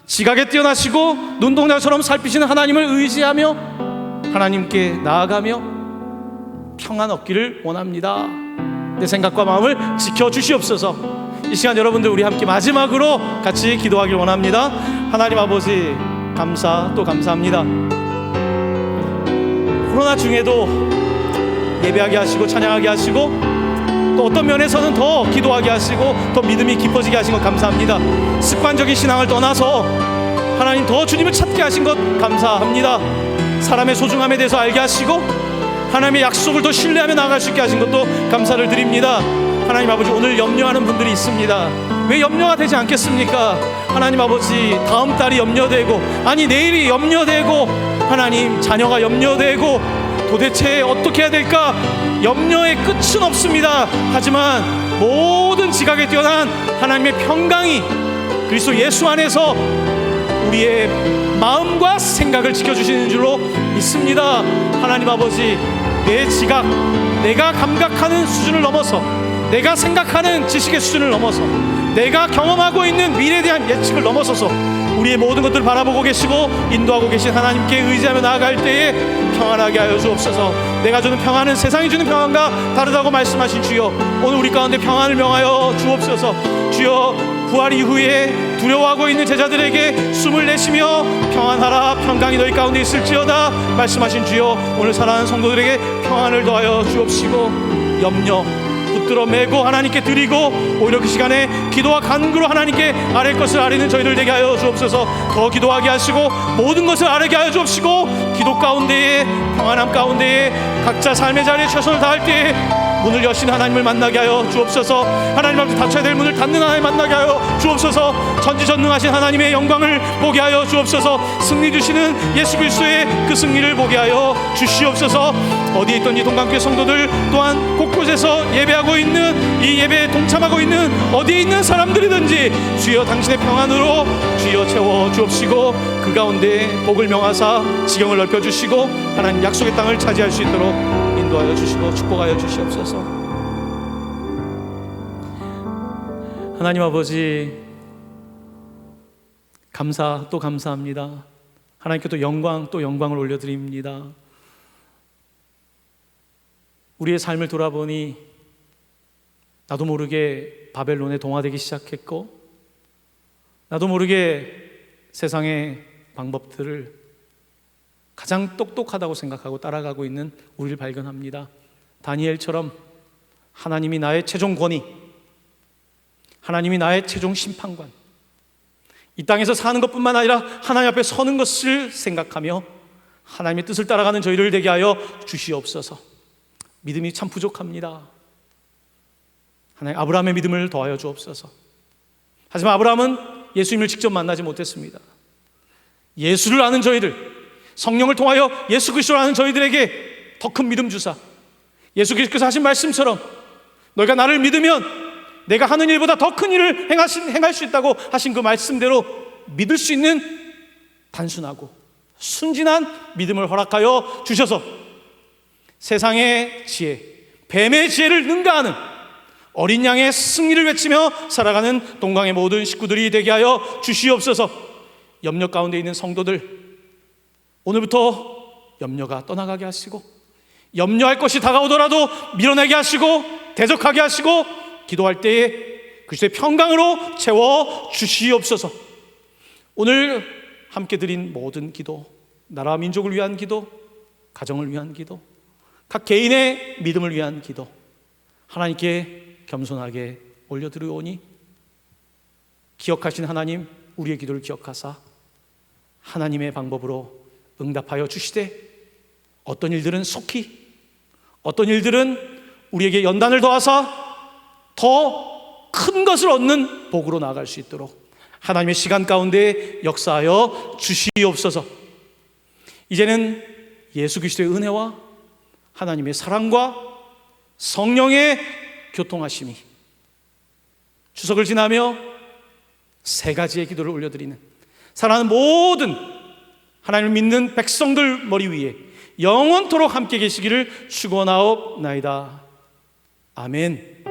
지각에 뛰어나시고 눈동자처럼 살피시는 하나님을 의지하며 하나님께 나아가며 평안 얻기를 원합니다. 내 생각과 마음을 지켜주시옵소서. 이 시간 여러분들 우리 함께 마지막으로 같이 기도하길 원합니다. 하나님 아버지, 감사 또 감사합니다. 코로나 중에도 예배하게 하시고 찬양하게 하시고, 또 어떤 면에서는 더 기도하게 하시고 더 믿음이 깊어지게 하신 것 감사합니다. 습관적인 신앙을 떠나서 하나님 더 주님을 찾게 하신 것 감사합니다. 사람의 소중함에 대해서 알게 하시고 하나님의 약속을 더 신뢰하며 나아갈 수 있게 하신 것도 감사를 드립니다. 하나님 아버지, 오늘 염려하는 분들이 있습니다. 왜 염려가 되지 않겠습니까? 하나님 아버지, 다음 달이 염려되고, 아니 내일이 염려되고, 하나님 자녀가 염려되고, 도대체 어떻게 해야 될까? 염려의 끝은 없습니다. 하지만 모든 지각에 뛰어난 하나님의 평강이 그리스도 예수 안에서 우리의 마음과 생각을 지켜주시는 줄로 믿습니다. 하나님 아버지, 내 지각, 내가 감각하는 수준을 넘어서 내가 생각하는 지식의 수준을 넘어서 내가 경험하고 있는 미래에 대한 예측을 넘어서서 우리의 모든 것들을 바라보고 계시고 인도하고 계신 하나님께 의지하며 나아갈 때에 평안하게 하여 주옵소서. 내가 주는 평안은 세상이 주는 평안과 다르다고 말씀하신 주여, 오늘 우리 가운데 평안을 명하여 주옵소서. 주여, 부활 이후에 두려워하고 있는 제자들에게 숨을 내쉬며 평안하라, 평강이 너희 가운데 있을지어다 말씀하신 주여, 오늘 사랑하는 성도들에게 평안을 더하여 주옵시고 염려 붙들어 매고 하나님께 드리고 오히려 그 시간에 기도와 간구로 하나님께 아랠 것을 아뢰는 저희들 되게 하여 주옵소서. 더 기도하게 하시고 모든 것을 아뢰게 하여 주옵시고 기도 가운데에 평안함 가운데에 각자 삶의 자리에 최선을 다할 때에 문을 여신 하나님을 만나게 하여 주옵소서. 하나님 앞에 닫혀야 될 문을 닫는 하나님 만나게 하여 주옵소서. 전지전능하신 하나님의 영광을 보게 하여 주옵소서. 승리 주시는 예수 그리스도의 그 승리를 보게 하여 주시옵소서. 어디에 있던 이 동강교회 성도들 또한 곳곳에서 예배하고 있는 이 예배에 동참하고 있는 어디에 있는 사람들이든지 주여 당신의 평안으로 주여 채워 주옵시고 그 가운데 복을 명하사 지경을 넓혀주시고 하나님 약속의 땅을 차지할 수 있도록 인도하여 주시고 축복하여 주시옵소서. 하나님 아버지, 감사 또 감사합니다. 하나님께 또 영광을 올려드립니다. 우리의 삶을 돌아보니 나도 모르게 바벨론에 동화되기 시작했고 나도 모르게 세상의 방법들을 가장 똑똑하다고 생각하고 따라가고 있는 우리를 발견합니다. 다니엘처럼 하나님이 나의 최종 권위, 하나님이 나의 최종 심판관, 이 땅에서 사는 것뿐만 아니라 하나님 앞에 서는 것을 생각하며 하나님의 뜻을 따라가는 저희를 되게 하여 주시옵소서. 믿음이 참 부족합니다. 하나님, 아브라함의 믿음을 더하여 주옵소서. 하지만 아브라함은 예수님을 직접 만나지 못했습니다. 예수를 아는 저희들, 성령을 통하여 예수 그리스도를 아는 저희들에게 더 큰 믿음 주사, 예수 그리스도께서 하신 말씀처럼 너희가 나를 믿으면 내가 하는 일보다 더 큰 일을 행할 수 있다고 하신 그 말씀대로 믿을 수 있는 단순하고 순진한 믿음을 허락하여 주셔서 세상의 지혜, 뱀의 지혜를 능가하는 어린 양의 승리를 외치며 살아가는 동강의 모든 식구들이 되게 하여 주시옵소서. 염려 가운데 있는 성도들, 오늘부터 염려가 떠나가게 하시고 염려할 것이 다가오더라도 밀어내게 하시고 대적하게 하시고 기도할 때에 그리스도의 평강으로 채워 주시옵소서. 오늘 함께 드린 모든 기도, 나라와 민족을 위한 기도, 가정을 위한 기도, 각 개인의 믿음을 위한 기도, 하나님께 겸손하게 올려드리오니 기억하신 하나님, 우리의 기도를 기억하사 하나님의 방법으로 응답하여 주시되 어떤 일들은 속히, 어떤 일들은 우리에게 연단을 더하사 더 큰 것을 얻는 복으로 나아갈 수 있도록 하나님의 시간 가운데 역사하여 주시옵소서. 이제는 예수 그리스도의 은혜와 하나님의 사랑과 성령의 교통하심이 추석을 지나며 세 가지의 기도를 올려드리는 사랑하는 모든 하나님을 믿는 백성들 머리 위에 영원토록 함께 계시기를 축원하옵나이다. 아멘.